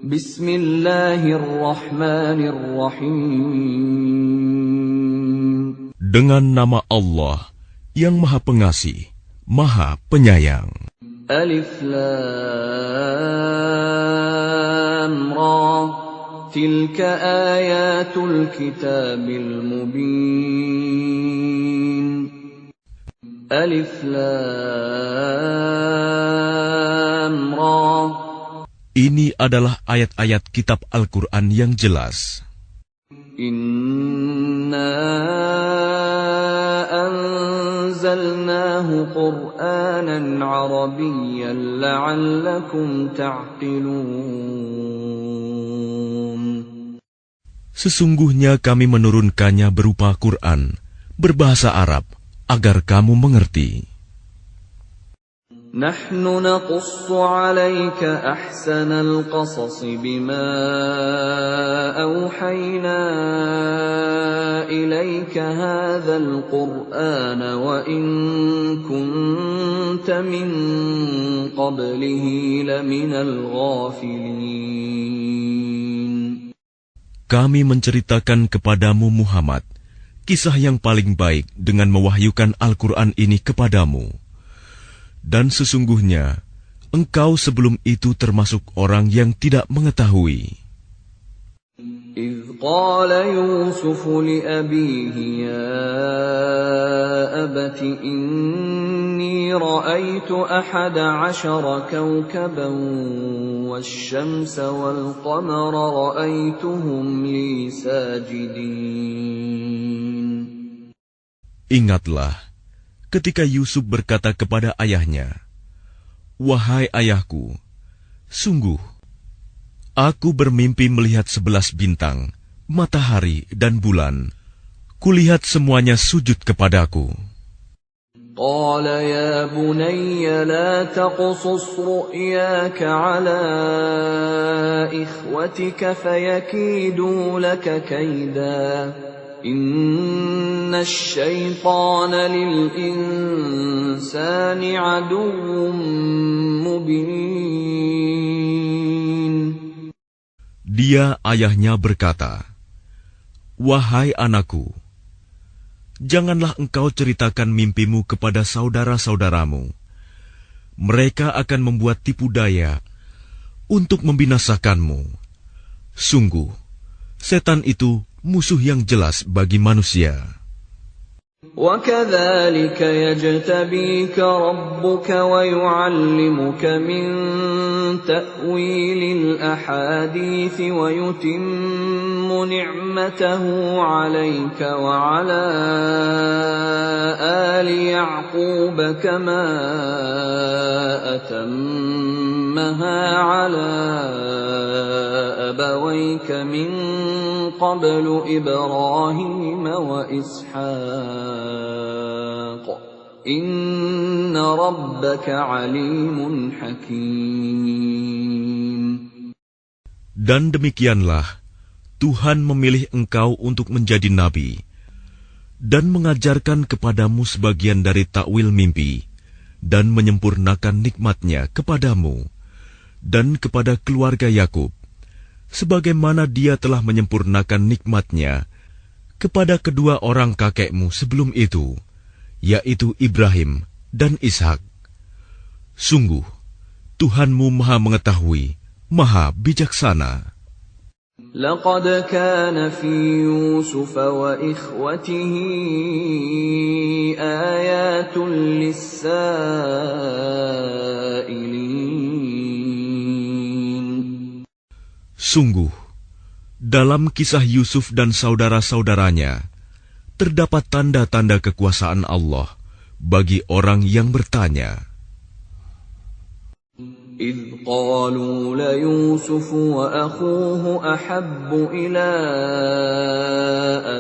Bismillahirrahmanirrahim. Dengan nama Allah yang Maha Pengasih, Maha Penyayang. Alif Lam Ra. Tilka ayatul kitabil mubin. Alif Lam Ra. Ini adalah ayat-ayat kitab Al-Quran yang jelas. Inna anzalnahu Qur'anan Arabiyyan la'allakum ta'qilun. Sesungguhnya kami menurunkannya berupa Quran, berbahasa Arab, agar kamu mengerti. Nahnu naqussu 'alaika ahsanal qasas bima awhayna ilaika hadzal qur'ana wa in kunta min qablihi laminal ghafilin. Kami menceritakan kepadamu Muhammad kisah yang paling baik dengan mewahyukan Al-Quran ini kepadamu. Dan sesungguhnya, engkau sebelum itu termasuk orang yang tidak mengetahui. إِذْ قَالَ يُوسُفُ لِأَبِيهِ يَا أَبَتِ إِنِّي رَأَيْتُ 11 كَوْكَبًا وَالشَّمْسَ وَالْقَمَرَ رَأَيْتُهُمْ لِي سَاجِدِينَ. Ingatlah, ketika Yusuf berkata kepada ayahnya, "Wahai ayahku, sungguh, aku bermimpi melihat 11 bintang, matahari dan bulan. Kulihat semuanya sujud kepadaku." قال يا بني لا تقصص رؤياك على إخوتك فيكيدوا لك كيدا إن الشيطان للإنسان عدو مبين. Dia ayahnya berkata, "Wahai anakku, janganlah engkau ceritakan mimpimu kepada saudara-saudaramu. Mereka akan membuat tipu daya untuk membinasakanmu. Sungguh, setan itu musuh yang jelas bagi manusia." وَكَذَلِكَ يَجْتَبِيكَ رَبُّكَ وَيُعَلِّمُكَ مِنْ تَأْوِيلِ الْأَحَادِيثِ وَيُتِمُّ نِعْمَتَهُ عَلَيْكَ وَعَلَى آلِ يَعْقُوبَ كَمَا أَتَمَّهَا عَلَى أَبَوَيْكَ مِنْ قَبْلُ إِبْرَاهِيمَ وَإِسْحَاقَ إِنَّ رَبَّكَ عَلِيمٌ حَكِيمٌ. Dan demikianlah Tuhan memilih engkau untuk menjadi nabi dan mengajarkan kepadamu sebagian dari takwil mimpi dan menyempurnakan nikmat-Nya kepadamu dan kepada keluarga Yakub, sebagaimana Dia telah menyempurnakan nikmat-Nya kepada kedua orang kakekmu sebelum itu, yaitu Ibrahim dan Ishak. Sungguh, Tuhanmu Maha Mengetahui, Maha Bijaksana. لقد كان في يوسف وإخوته آيات للسائلين. Sungguh, dalam kisah Yusuf dan saudara-saudaranya, terdapat tanda-tanda kekuasaan Allah bagi orang yang bertanya. إذ قالوا ليوسف وأخوه أحب إلى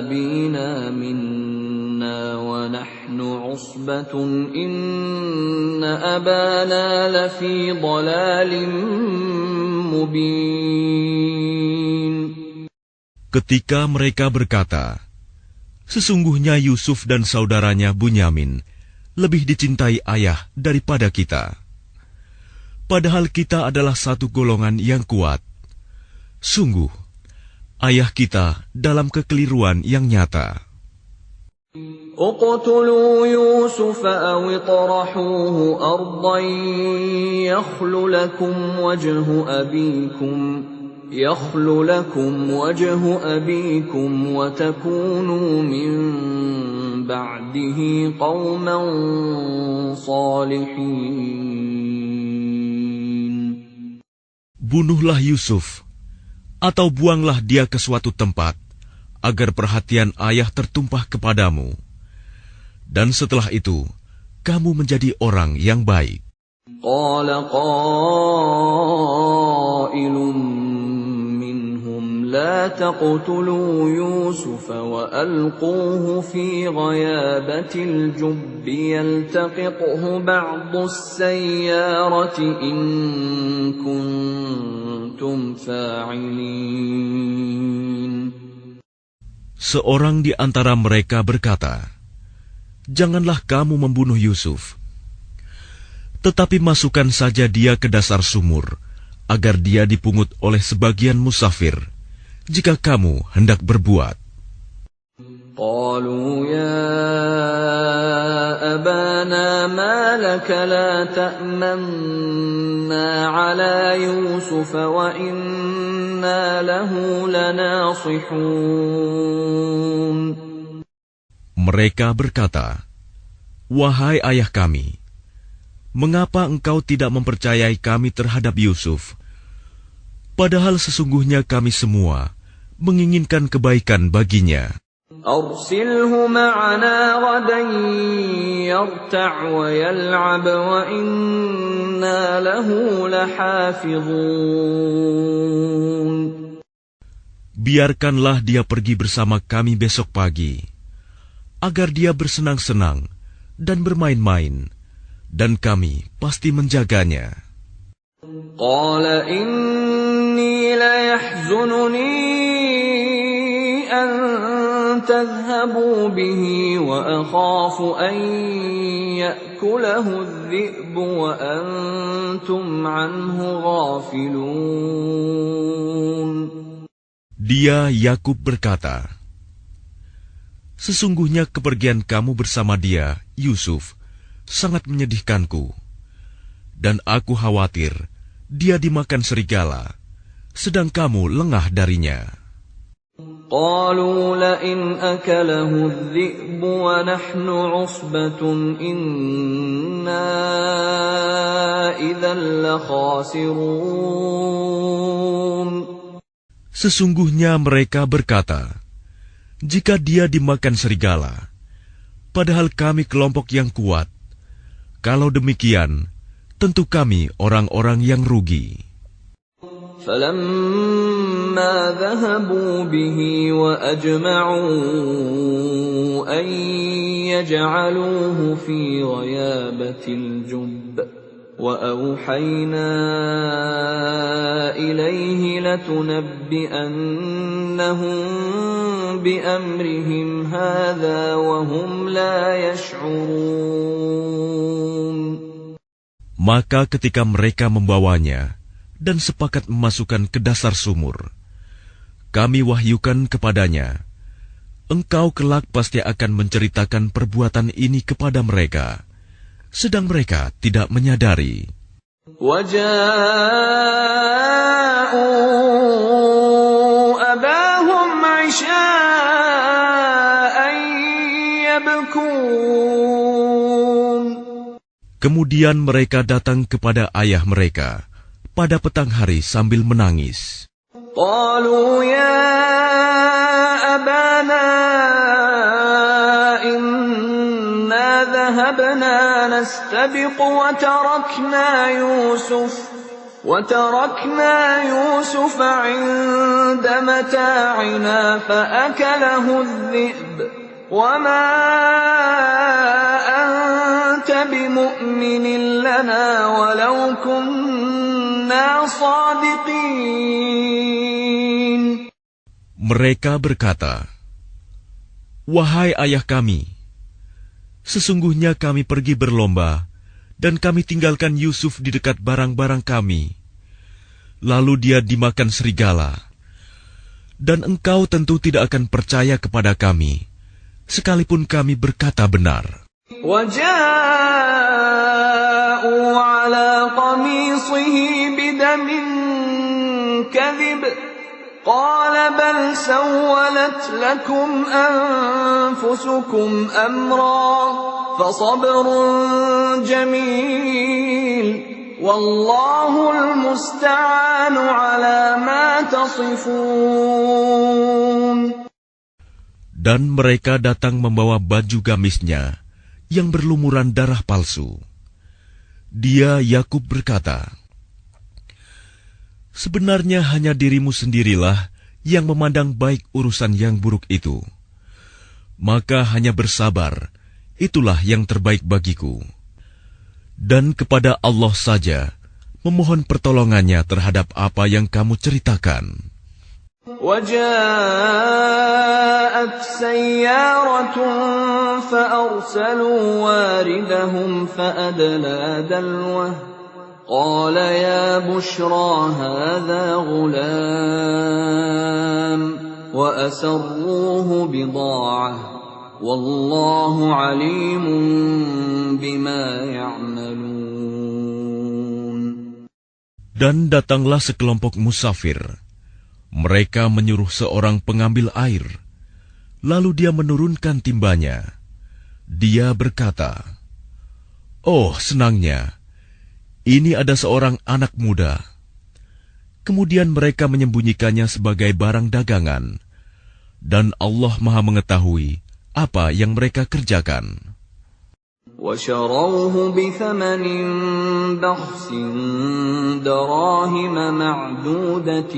أبينا منا ونحن عصبة إن أبانا لفي ضلال مبين. Ketika mereka berkata, "Sesungguhnya Yusuf dan saudaranya Bunyamin lebih dicintai ayah daripada kita. Padahal kita adalah satu golongan yang kuat. Sungguh, ayah kita dalam kekeliruan yang nyata. اقتلوا يوسف أو اطرحوه أرضا يخل لكم وجه أبيكم وتكونوا من بعده قوما صالحين. Bunuhlah Yusuf, atau buanglah dia ke suatu tempat, agar perhatian ayah tertumpah kepadamu. Dan setelah itu, kamu menjadi orang yang baik. قال قائل منهم لا تقتلوا يوسف وألقوه في غيابة الجب يلتقطه بعض السيارة إن كنتم فاعلين. Seorang di antara mereka berkata, "Janganlah kamu membunuh Yusuf, tetapi masukkan saja dia ke dasar sumur, agar dia dipungut oleh sebagian musafir, jika kamu hendak berbuat." قالوا يا أبانا ما لك لا تأمنا على يوسف وإنا له لناصحون. Mereka berkata, "Wahai ayah kami, mengapa engkau tidak mempercayai kami terhadap Yusuf? Padahal sesungguhnya kami semua menginginkan kebaikan baginya." أرسله معنا غدا يرتع ويلعب وإنا له لحافظون. Biarkanlah dia pergi bersama kami besok pagi, agar dia bersenang-senang dan bermain-main, dan kami pasti menjaganya. قال إني ليحزنني أن تذهبوا به وأخاف أن يأكله الذئب وأنتم عنه غافلون. Dia Yakub berkata, "Sesungguhnya kepergian kamu bersama dia, Yusuf, sangat menyedihkanku, dan aku khawatir dia dimakan serigala, sedang kamu lengah darinya." قالوا لئن أكله الذئب ونحن عصبة إنا إذا لخاسرون. Sesungguhnya mereka berkata, "Jika dia dimakan serigala, padahal kami kelompok yang kuat, kalau demikian, tentu kami orang-orang yang rugi." فلما ذهبوا به وأجمعوا أن يجعلوه في غيابة الجب وأوحينا إليه لتنبئنهم بأمرهم هذا وهم لا يشعرون. Maka ketika mereka membawanya dan sepakat memasukkan ke dasar sumur, kami wahyukan kepadanya, "Engkau kelak pasti akan menceritakan perbuatan ini kepada mereka," sedang mereka tidak menyadari. وَجَاءُوا أَبَاهُمْ عِشَاءً يَبْكُونَ. Kemudian mereka datang kepada ayah mereka pada petang hari sambil menangis. قالوا يا أبانا إنا ذهبنا نستبق وتركنا يوسف عند متاعنا فأكله الذئب وما أنت بمؤمن لنا ولو كنا صادقين. Mereka berkata, "Wahai ayah kami, sesungguhnya kami pergi berlomba dan kami tinggalkan Yusuf di dekat barang-barang kami. Lalu dia dimakan serigala, Dan engkau tentu tidak akan percaya kepada kami, sekalipun kami berkata benar. وَجَاءُوا عَلَى قَمِيصِهِ بِدَمٍ كَذِبٍ قَالَ بَلْ سَوَّلَتْ لَكُمْ أَنفُسُكُمْ أَمْرًا فَصَبْرٌ جَمِيلٌ وَاللَّهُ الْمُسْتَعَانُ عَلَى مَا تَصِفُونَ. Dan mereka datang membawa baju gamisnya yang berlumuran darah palsu. Dia, Yakub, berkata, "Sebenarnya hanya dirimu sendirilah yang memandang baik urusan yang buruk itu. Maka hanya bersabar, itulah yang terbaik bagiku. Dan kepada Allah saja memohon pertolongannya terhadap apa yang kamu ceritakan." وَجَاءَتْ سَيَّارَةٌ فَأَرْسَلُوا وَارِدَهُمْ فَأَدْلَىٰ دَلْوَهُ قَالَ يَا بُشْرَىٰ هَٰذَا غُلَامٌ وَأَسَرُّوهُ بِضَاعَةً وَاللَّهُ عَلِيمٌ بِمَا يَعْمَلُونَ. Dan datanglah sekelompok musafir. Mereka menyuruh seorang pengambil air, lalu dia menurunkan timbanya. Dia berkata, "Oh, senangnya, ini ada seorang anak muda." Kemudian mereka menyembunyikannya sebagai barang dagangan, dan Allah Maha mengetahui apa yang mereka kerjakan. وَشَرَوْهُ بِثَمَنٍ بَخْسٍ دَرَاهِمَ مَعْدُودَةٍ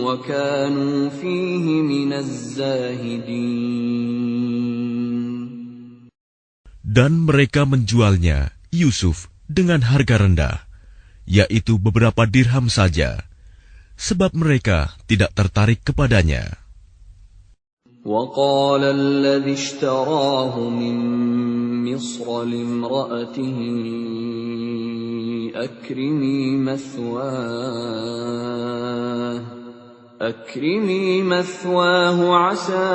وَكَانُوا فِيهِ مِنَ الزَّاهِدِينَ. Dan mereka menjualnya, Yusuf, dengan harga rendah, yaitu beberapa dirham saja, sebab mereka tidak tertarik kepadanya. وَقَالَ الَّذِي اشْتَرَاهُ مِن مِّصْرَ لِامْرَأَتِهِ أَكْرِمِي مَثْوَاهُ عَسَىٰ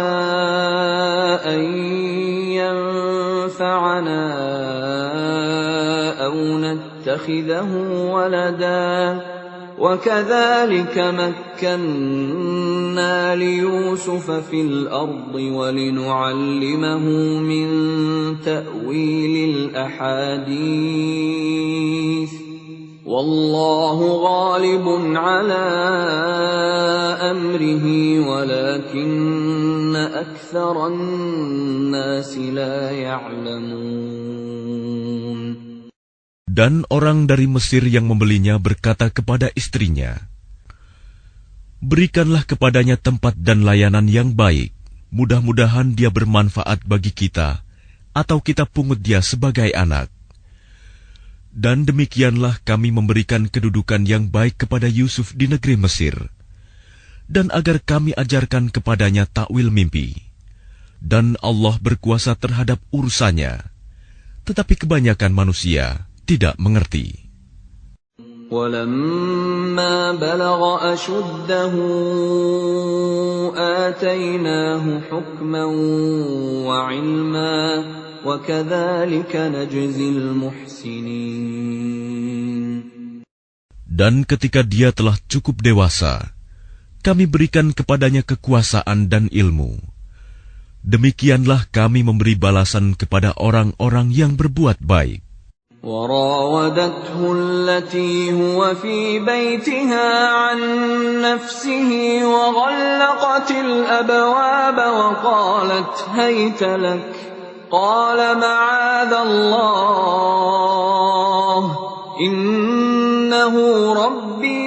أَن يَنفَعَنَا أَوْ نَتَّخِذَهُ وَلَدًا وَكَذَلِكَ مَكَّنَّا لِيُوسُفَ فِي الْأَرْضِ وَلِنُعَلِّمَهُ مِن تَأْوِيلِ الْأَحَادِيثِ وَاللَّهُ غَالِبٌ عَلَىٰ أَمْرِهِ وَلَكِنَّ أَكْثَرَ النَّاسِ لَا يَعْلَمُونَ. Dan orang dari Mesir yang membelinya berkata kepada istrinya, "Berikanlah kepadanya tempat dan layanan yang baik. Mudah-mudahan dia bermanfaat bagi kita, atau kita pungut dia sebagai anak." Dan demikianlah kami memberikan kedudukan yang baik kepada Yusuf di negeri Mesir, dan agar kami ajarkan kepadanya takwil mimpi. Dan Allah berkuasa terhadap urusannya, tetapi kebanyakan manusia tidak mengerti. وَلَمَّا بَلَغَ أَشُدَّهُ آتَيْنَاهُ حُكْمًا وَعِلْمًا وَكَذَلِكَ نَجْزِي الْمُحْسِنِينَ. Dan ketika dia telah cukup dewasa, kami berikan kepadanya kekuasaan dan ilmu. Demikianlah kami memberi balasan kepada orang-orang yang berbuat baik. وراودته التي هو في بيتها عن نفسه وغلقت الأبواب وقالت هيت لك قال معاذ الله إنه ربي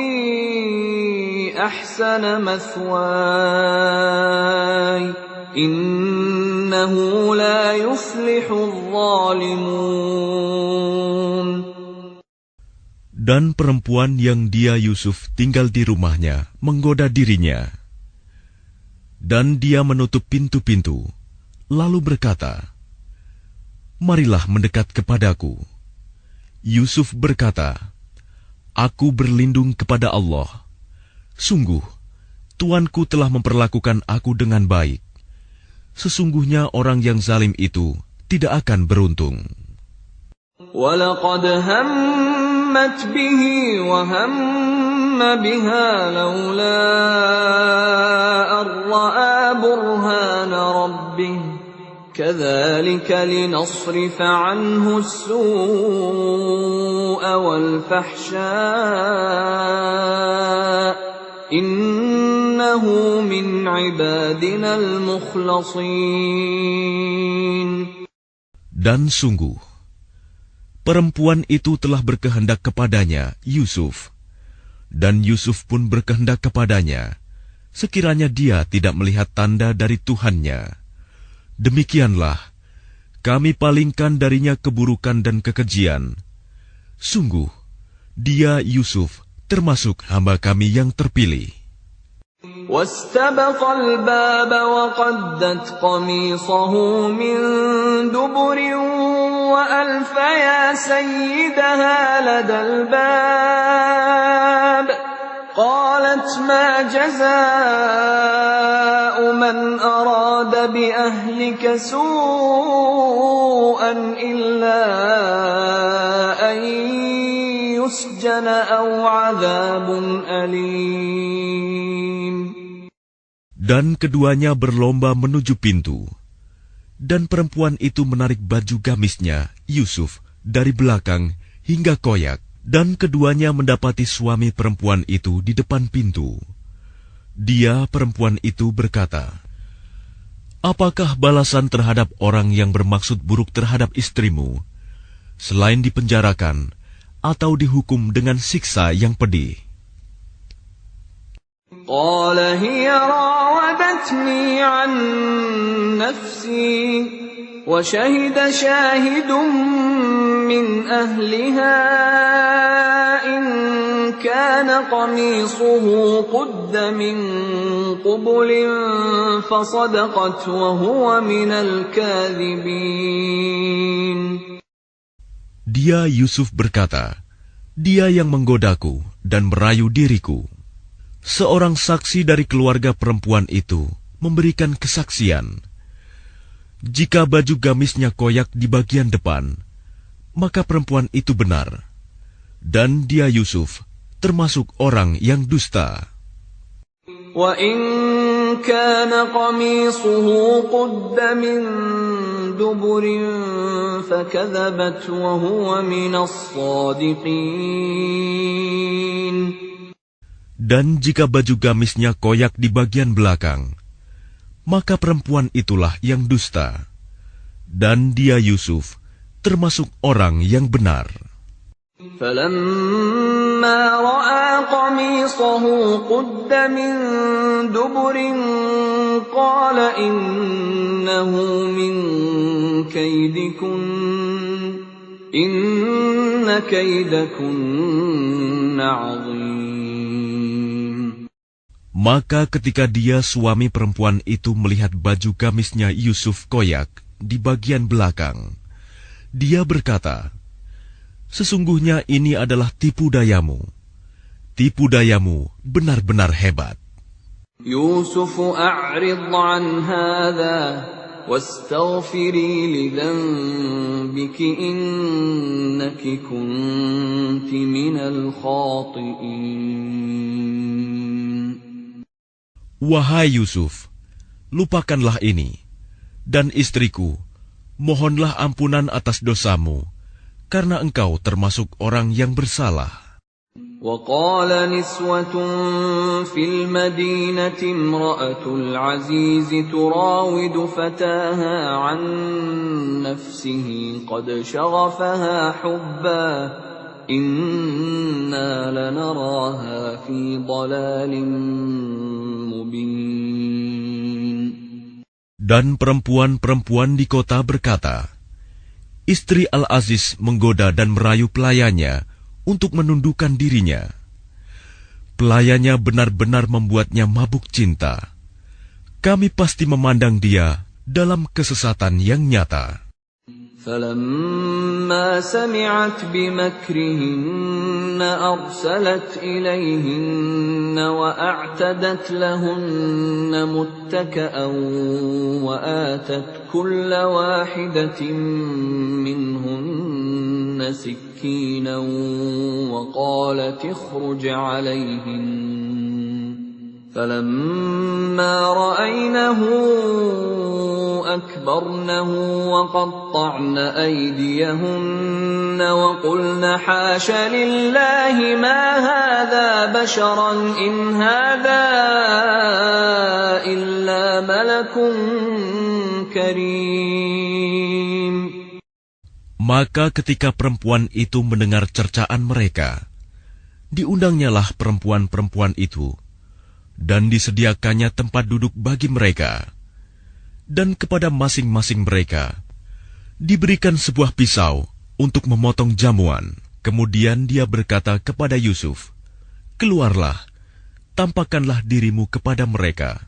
أحسن مثواي إنه لا يفلح الظالمون. Dan perempuan yang dia Yusuf tinggal di rumahnya menggoda dirinya. Dan dia menutup pintu-pintu, lalu berkata, "Marilah mendekat kepadaku." Yusuf berkata, "Aku berlindung kepada Allah. Sungguh, Tuanku telah memperlakukan aku dengan baik. Sesungguhnya orang yang zalim itu tidak akan beruntung. وَلَقَدْ هَمَّتْ بِهِ وَهَمَّ بِهَا لَوْلَا أَن رَّأَىٰ بُرْهَانَ رَبِّهِ كَذَٰلِكَ لِنَصْرِفَ عَنْهُ السُّوءَ وَالْفَحْشَاءَ إِنَّهُ مِنْ عِبَادِنَا الْمُخْلَصِينَ. Dan sungguh, perempuan itu telah berkehendak kepadanya, Yusuf. Dan Yusuf pun berkehendak kepadanya, sekiranya dia tidak melihat tanda dari Tuhannya. Demikianlah, kami palingkan darinya keburukan dan kekejian. Sungguh, dia Yusuf termasuk hamba kami yang terpilih. واستبق الباب وقدت قميصه من دبر وألف يا سيدها لدى الباب قالت ما جزاء من أراد بأهلك سوءا إلا أن يسجن أو عذاب أليم. Dan keduanya berlomba menuju pintu. Dan perempuan itu menarik baju gamisnya, Yusuf, dari belakang hingga koyak. Dan keduanya mendapati suami perempuan itu di depan pintu. Dia, perempuan itu, berkata, "Apakah balasan terhadap orang yang bermaksud buruk terhadap istrimu, selain dipenjarakan atau dihukum dengan siksa yang pedih?" قال هي راودتني عن نفسي وشهد شاهد من أهلها إن كان قميصه قد من قبل فصدقت وهو من الكاذبين. Dia Yusuf berkata, "Dia yang menggodaku dan merayu diriku." Seorang saksi dari keluarga perempuan itu memberikan kesaksian. Jika baju gamisnya koyak di bagian depan, maka perempuan itu benar. Dan dia Yusuf termasuk orang yang dusta. وَإِنْ كَانَ قَمِيصُهُ قُدَّ مِنْ دُبُرٍ فَكَذَبَتْ وَهُوَ مِنَ الصَّادِقِينَ. Dan jika baju gamisnya koyak di bagian belakang, maka perempuan itulah yang dusta. Dan dia Yusuf termasuk orang yang benar. فَلَمَّا رَأَى قَمِيصَهُ قُدَّ مِنْ دُبُرٍ قَالَ إِنَّهُ مِنْ كَيْدِكُنَّ إِنَّ كَيْدَكُنَّ عَظِيمٌ. Maka ketika dia suami perempuan itu melihat baju gamisnya Yusuf koyak di bagian belakang, dia berkata, "Sesungguhnya ini adalah tipu dayamu. Tipu dayamu benar-benar hebat." Yusuf a'rid 'an hadha wastaghfiri li dhanbiki innaki kunti minal khati'in. Wahai Yusuf, lupakanlah ini, dan istriku, mohonlah ampunan atas dosamu, karena engkau termasuk orang yang bersalah. وقال نسوة في المدينة امرأة العزيز تراود فتاها عن نفسه قد شغفها حبا إنا لنراها في ضلال مبين. Dan perempuan-perempuan di kota berkata, "Istri Al-Aziz menggoda dan merayu pelayannya untuk menundukkan dirinya. Pelayannya benar-benar membuatnya mabuk cinta. Kami pasti memandang dia dalam kesesatan yang nyata." فلما سمعت بمكرهن أرسلت إليهن وأعتدت لهن متكأ وآتت كل واحدة منهن سكينا وقالت اخرج عليهن فلما رأينه أكبرنه وقطعن أيديهن وقلن حاش لله ما هذا بشرا إن هذا إلا ملك كريم. Maka ketika perempuan itu mendengar cercaan mereka, diundangnyalah perempuan-perempuan itu, dan disediakannya tempat duduk bagi mereka. Dan kepada masing-masing mereka diberikan sebuah pisau untuk memotong jamuan. Kemudian dia berkata kepada Yusuf, "Keluarlah, tampakkanlah dirimu kepada mereka."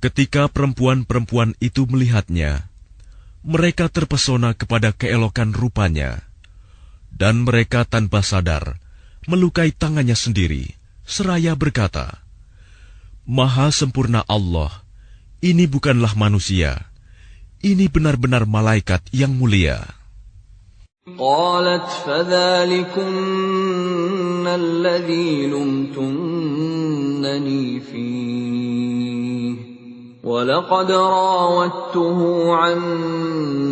Ketika perempuan-perempuan itu melihatnya, mereka terpesona kepada keelokan rupanya, dan mereka tanpa sadar melukai tangannya sendiri, seraya berkata, "Maha sempurna Allah, ini bukanlah manusia, ini benar-benar malaikat yang mulia." قالت فذلكن الذي لمتنني فيه ولقد راودته عن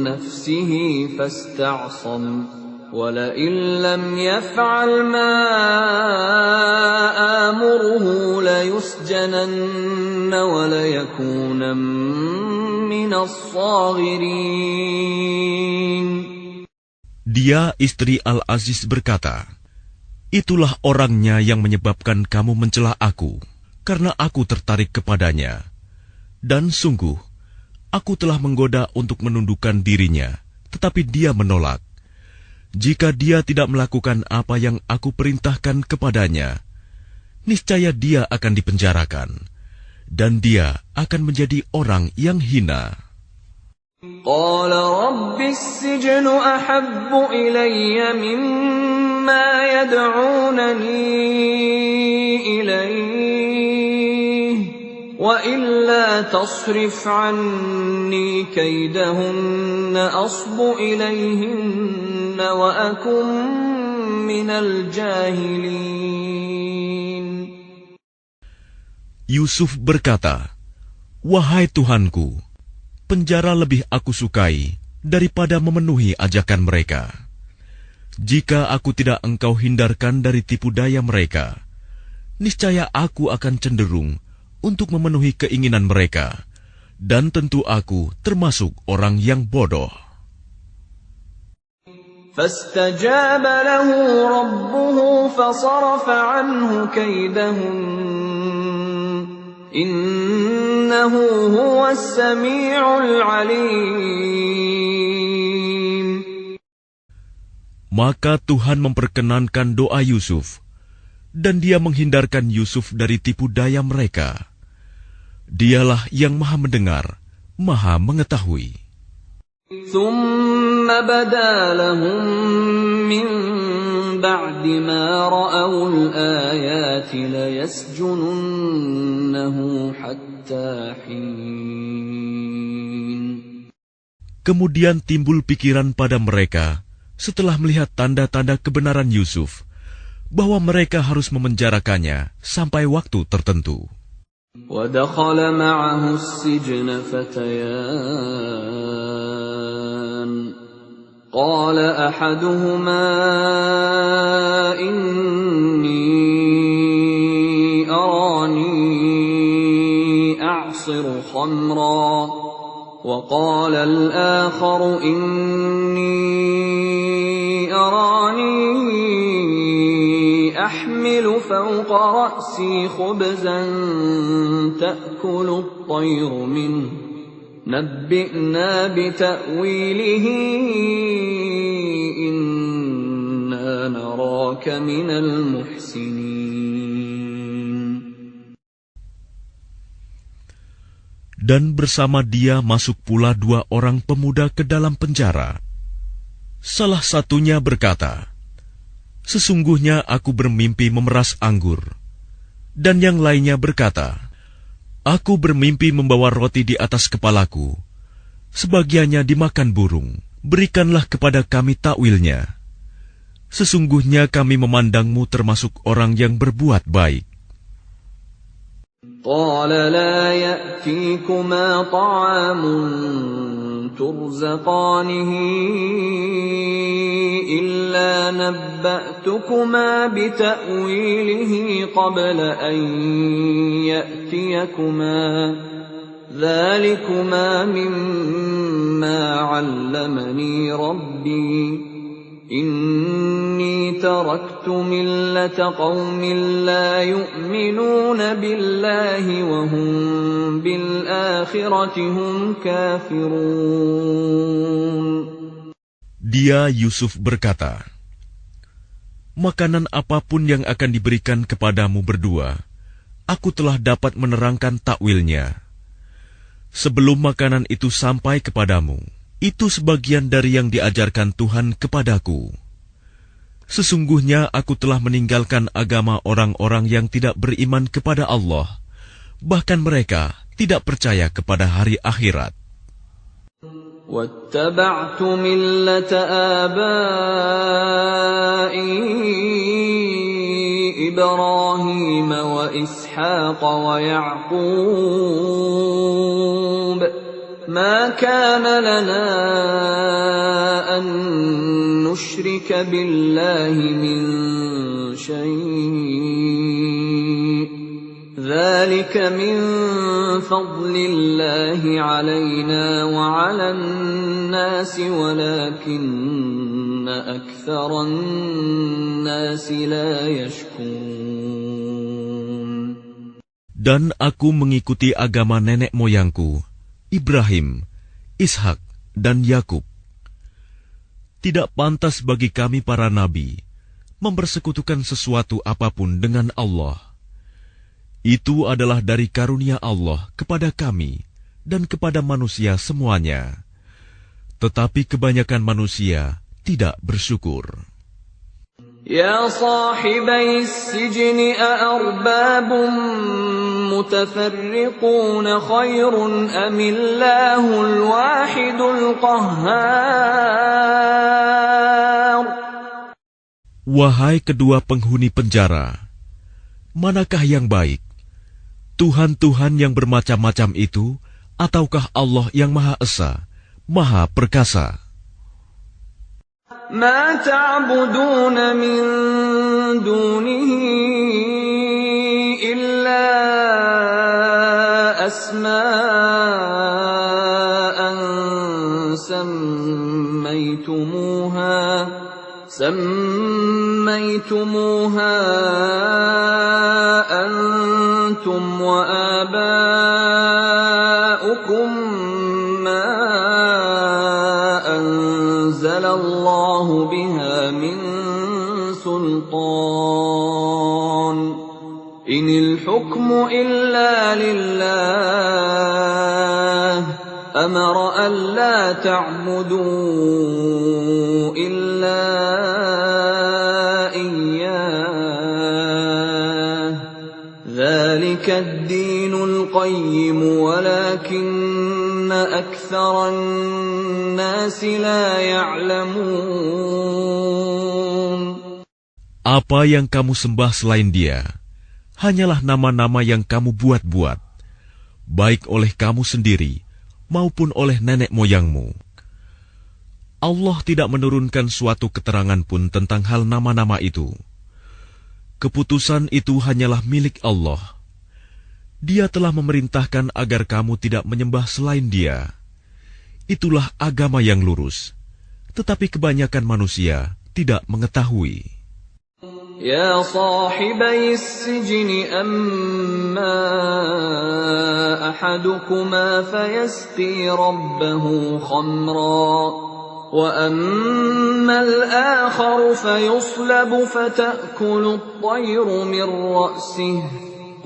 نفسه فاستعصم ولئن لم يفعل ما آمره ليسجنن وليكونا من الصاغرين. Dia, istri Al-Aziz, berkata, "Itulah orangnya yang menyebabkan kamu mencela aku, karena aku tertarik kepadanya. Dan sungguh, aku telah menggoda untuk menundukkan dirinya, tetapi dia menolak. Jika dia tidak melakukan apa yang aku perintahkan kepadanya, niscaya dia akan dipenjarakan, dan dia akan menjadi orang yang hina." قال رب السجن أحب إلي مما يدعونني إليه وإلا تصرف عني كيدهن أصب إليهن وأكن من الجاهلين. Yusuf berkata, "Wahai Tuhanku, penjara lebih aku sukai daripada memenuhi ajakan mereka. Jika aku tidak engkau hindarkan dari tipu daya mereka, niscaya aku akan cenderung untuk memenuhi keinginan mereka, dan tentu aku termasuk orang yang bodoh." فاستجاب له ربه فصرف عنه كيدهن إنه هو السميع العليم. Maka Tuhan memperkenankan doa Yusuf, dan dia menghindarkan Yusuf dari tipu daya mereka. Dialah yang Maha Mendengar, Maha Mengetahui. ثم بدا لهم من بعد ما رأوا الآيات ليسجننه حتى حين. Kemudian timbul pikiran pada mereka setelah melihat tanda-tanda kebenaran Yusuf, bahwa mereka harus memenjarakannya sampai waktu tertentu. ودخل معه السجن فتيان قال أحدهما إني أراني أعصر خمرا وقال الآخر إني أراني أحمل فوق رأسي خبزا تأكل الطير منه نبئنا بتأويله إنا نراك من المحسنين. Dan bersama dia masuk pula 2 orang pemuda ke dalam penjara. Salah satunya berkata, "Sesungguhnya aku bermimpi memeras anggur." Dan yang lainnya berkata, "Aku bermimpi membawa roti di atas kepalaku. Sebagiannya dimakan burung. Berikanlah kepada kami takwilnya. Sesungguhnya kami memandangmu termasuk orang yang berbuat baik." قال لا يأتيكما طعام ترزقانه إلا نبأتكما بتأويله قبل أن يأتيكما ذلكما مما علمني ربي إني تركت ملة قوم لا يؤمنون بالله وهم بالآخرة هم كافرون. Dia Yusuf berkata, "Makanan apapun yang akan diberikan kepadamu berdua, aku telah dapat menerangkan takwilnya. Sebelum makanan itu sampai kepadamu, itu sebagian dari yang diajarkan Tuhan kepadaku. Sesungguhnya aku telah meninggalkan agama orang-orang yang tidak beriman kepada Allah, bahkan mereka tidak percaya kepada hari akhirat." وَاتَّبَعْتُ مِلَّةَ آبَائِي إِبْرَاهِيمَ وَإِسْحَاقَ وَيَعْقُوبَ مَا كَانَ لَنَا أَن نُّشْرِكَ بِاللَّهِ مِن شَيْءٍ ذَلِكَ مِن فَضْلِ اللَّهِ عَلَيْنَا وَعَلَى النَّاسِ وَلَكِنَّ أَكْثَرَ النَّاسِ لَا يَشْكُرُونَ. Dan aku mengikuti agama nenek moyangku, Ibrahim, Ishak, dan Yakub. Tidak pantas bagi kami para nabi mempersekutukan sesuatu apapun dengan Allah. Itu adalah dari karunia Allah kepada kami dan kepada manusia semuanya. Tetapi kebanyakan manusia tidak bersyukur. يا صاحبي السجن أأرباب متفرقون خير أم الله الواحد القهار. Wahai kedua penghuni penjara, manakah yang baik? Tuhan-Tuhan yang bermacam-macam itu, ataukah Allah yang Maha Esa, Maha Perkasa? ما تعبدون من دونه إلا أسماء سميتموها أنتم وآباؤكم ما أنزل الله بها من سلطان إن الحكم إلا لله أمر ألا تعبدوا إلا إياه ذلك الدين القيم ولكن أكثر الناس لا يعلمون. Apa yang kamu sembah selain Dia hanyalah nama-nama yang kamu buat-buat, baik oleh kamu sendiri maupun oleh nenek moyangmu. Allah tidak menurunkan suatu keterangan pun tentang hal nama-nama itu. Keputusan itu hanyalah milik Allah. Dia telah memerintahkan agar kamu tidak menyembah selain Dia. Itulah agama yang lurus, tetapi kebanyakan manusia tidak mengetahui. يا صاحبي السجن أما أحدكما فيسقي ربه خمرا وأما الآخر فيصلب فتأكل الطير من رأسه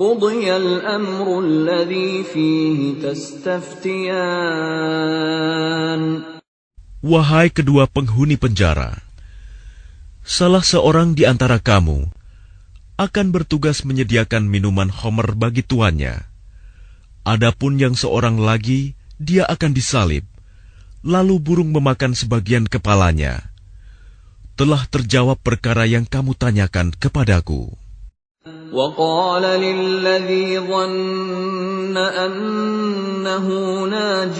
قُضِيَ الْأَمْرُ الَّذِي فِيهِ تَسْتَفْتِيَانِ. Wahai kedua penghuni penjara, salah seorang di antara kamu akan bertugas menyediakan minuman khamr bagi tuannya. Adapun yang seorang lagi, dia akan disalib, lalu burung memakan sebagian kepalanya. Telah terjawab perkara yang kamu tanyakan kepadaku. وَقَالَ لِلَّذِي ظَنَّ أَنَّهُ نَاجٍ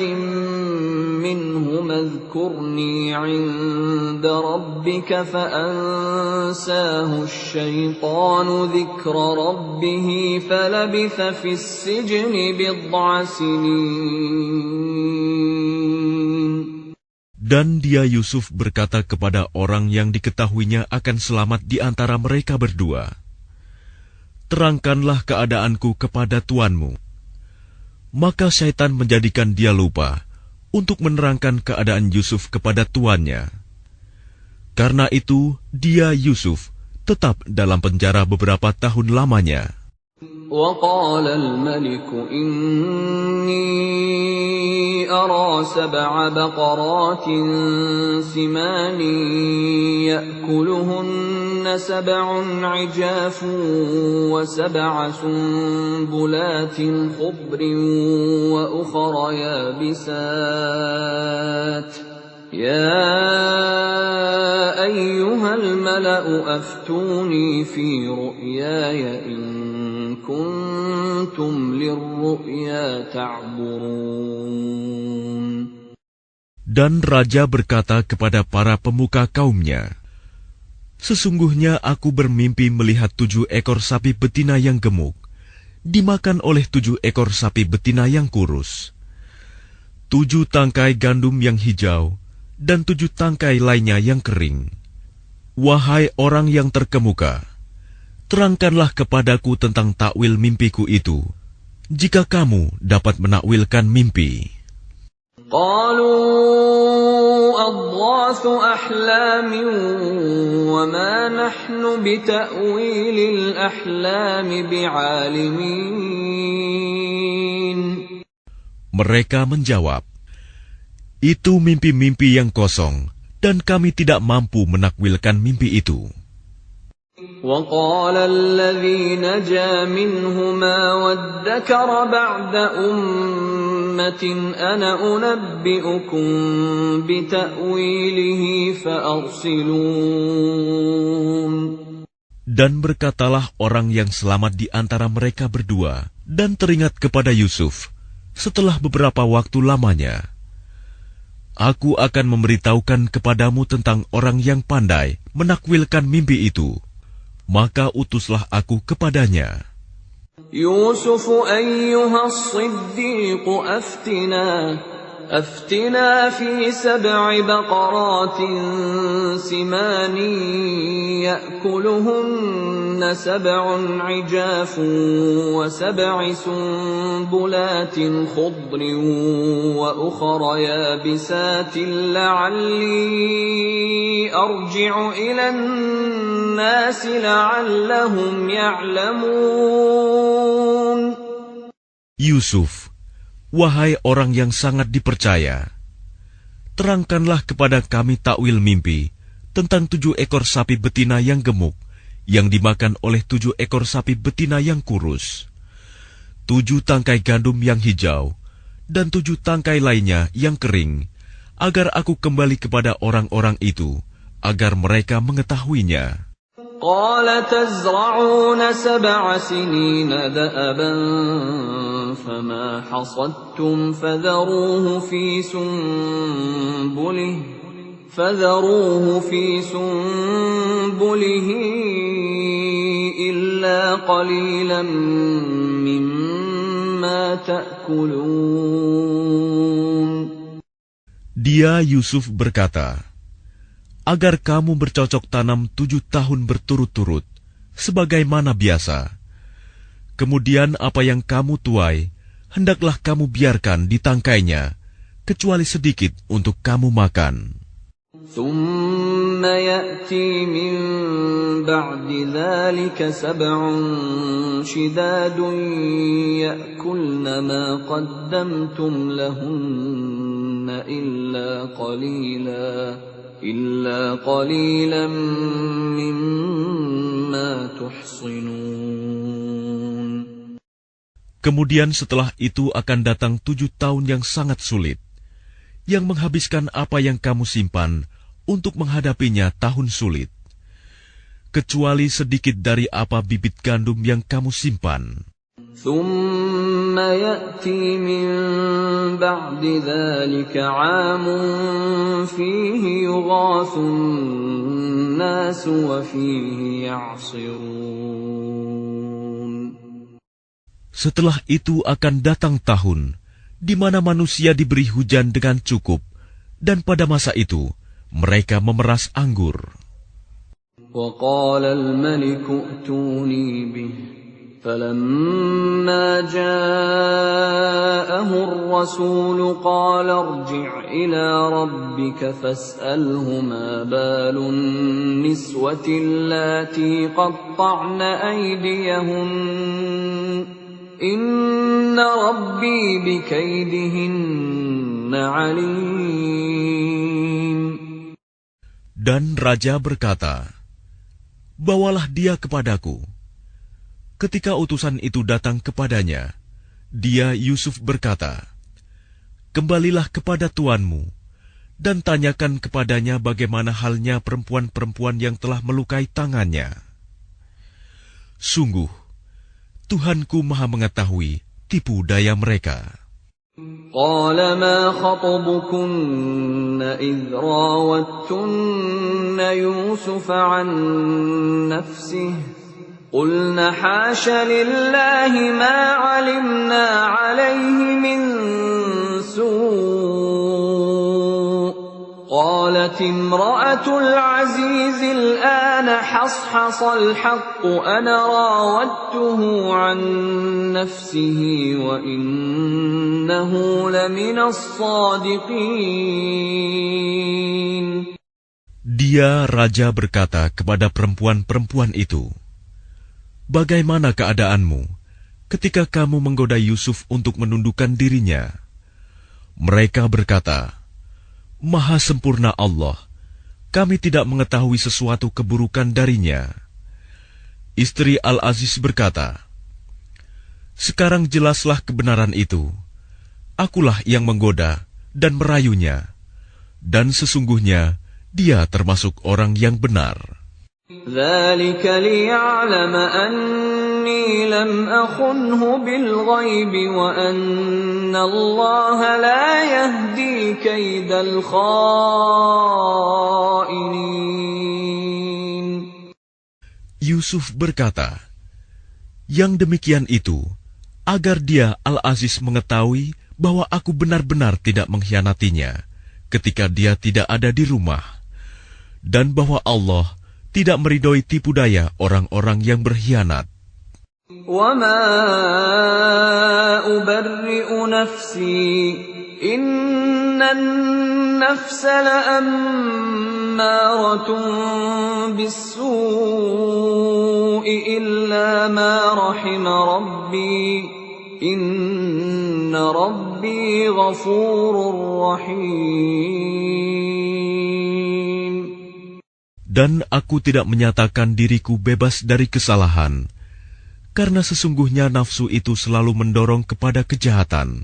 مِّنْهُمَ اذْكُرْنِي عِندَ رَبِّكَ فَأَنسَاهُ الشَّيْطَانُ ذِكْرَ رَبِّهِ فَلَبِثَ فِي السِّجْنِ بِضْعَ سِنِينَ. Dan dia Yusuf berkata kepada orang yang diketahuinya akan selamat di antara mereka berdua, terangkanlah keadaanku kepada tuanmu. Maka syaitan menjadikan dia lupa untuk menerangkan keadaan Yusuf kepada tuannya. Karena itu, dia Yusuf tetap dalam penjara beberapa tahun lamanya. وَقَالَ الْمَلِكُ إِنِّي أَرَى 7 بَقَرَاتٍ سِمَانٍ يَأْكُلُهُنَّ 7 عِجَافٌ و7 سُنبُلَاتٍ خُضْرٍ وَأُخَرَ يَابِسَاتٍ يَا أَيُّهَا الْمَلَأُ أَفْتُونِي فِي رُؤْيَايَ إِن كُنتُمْ لِلرُّؤْيَا تَعْبُرُونَ. Dan raja berkata kepada para pemuka kaumnya, sesungguhnya aku bermimpi melihat 7 ekor sapi betina yang gemuk dimakan oleh 7 ekor sapi betina yang kurus, 7 tangkai gandum yang hijau, dan 7 tangkai lainnya yang kering. Wahai orang yang terkemuka, terangkanlah kepadaku tentang takwil mimpiku itu, jika kamu dapat menakwilkan mimpi. قالوا أضغاث أحلام وما نحن بتأويل الأحلام بعالمين. Mereka menjawab, itu mimpi-mimpi yang kosong, dan kami tidak mampu menakwilkan mimpi itu. وقال الذي نجا منهما وادكر بعد أمة أنا أنبئكم بتأويله فأرسلون. Dan berkatalah orang yang selamat di antara mereka berdua dan teringat kepada Yusuf setelah beberapa waktu lamanya, aku akan memberitahukan kepadamu tentang orang yang pandai menakwilkan mimpi itu. Maka utuslah aku kepadanya. Yusuf ayyuha as-siddiq aftina fi 7 baqaratin simanin ya'kuluhunna 7 'ijafun wa 7 sunbulatin khudrin wa ukhra yabisatin la'alli arji'u ila an-nas la'allahum ya'lamun. Yusuf, wahai orang yang sangat dipercaya, terangkanlah kepada kami takwil mimpi tentang 7 ekor sapi betina yang gemuk, yang dimakan oleh 7 ekor sapi betina yang kurus, 7 tangkai gandum yang hijau, dan 7 tangkai lainnya yang kering, agar aku kembali kepada orang-orang itu, agar mereka mengetahuinya. قال تزرعون 7 سنين دأبا فما حصدتم فذروه في سنبله إلا قليلا مما تأكلون. Dia Yusuf berkata, agar kamu bercocok tanam 7 tahun berturut-turut, sebagaimana biasa. Kemudian apa yang kamu tuai, hendaklah kamu biarkan ditangkainya, kecuali sedikit untuk kamu makan. ثُمَّ يأتي من بعد ذلك 7 شداد يأكلن ما قدمتم لهن إلا قليلا مما تحصنون. Kemudian setelah itu akan datang 7 tahun yang sangat sulit, yang menghabiskan apa yang kamu simpan untuk menghadapinya tahun sulit, kecuali sedikit dari apa bibit gandum yang kamu simpan. ثم يأتي من بعد ذلك عام فيه يغاث الناس وفيه يعصرون. Setelah itu akan datang tahun di mana manusia diberi hujan dengan cukup, dan pada masa itu mereka memeras anggur. وقال الملك ائتوني به فلما جاءه الرسول قال ارجع إلى ربك فاسأله ما بال النسوة اللاتي قطعن أيديهن إن ربي بكيدهن عليم. Dan raja berkata, "Bawalah dia kepadaku." Ketika utusan itu datang kepadanya, dia Yusuf berkata, "Kembalilah kepada tuanmu dan tanyakan kepadanya bagaimana halnya perempuan-perempuan yang telah melukai tangannya. Sungguh, Tuhanku Maha mengetahui tipu daya mereka." قال ما خطبكن إذ راوتن يوسف عن نفسه قلن حاش لله ما علمنا عليه من سوء قالت امرأة العزيز الآن حصحص الحق أنا راودته عن نفسه وإنه لمن الصادقين. Dia raja berkata kepada perempuan-perempuan itu, "Bagaimana keadaanmu ketika kamu menggoda Yusuf untuk menundukkan dirinya?" Mereka berkata, "Maha sempurna Allah, kami tidak mengetahui sesuatu keburukan darinya." Istri Al-Aziz berkata, "Sekarang jelaslah kebenaran itu. Akulah yang menggoda dan merayunya, dan sesungguhnya dia termasuk orang yang benar." ذلك ليعلم أني لم أخنه بالغيب وأن الله لا يهدي كيد الخائنين. Yusuf berkata, "Yang demikian itu agar dia Al-Aziz mengetahui bahwa aku benar-benar tidak mengkhianatinya ketika dia tidak ada di rumah, dan bahwa Allah tidak meridhoi tipu daya orang-orang yang berkhianat." وَمَا أُبَرِّئُ نَفْسِي إِنَّ النَّفْسَ لَأَمَّارَةٌ بِالسُّوءِ إِلَّا مَا رَحِمَ رَبِّي إِنَّ رَبِّي غَفُورٌ رَّحِيمٌ. Dan aku tidak menyatakan diriku bebas dari kesalahan, karena sesungguhnya nafsu itu selalu mendorong kepada kejahatan,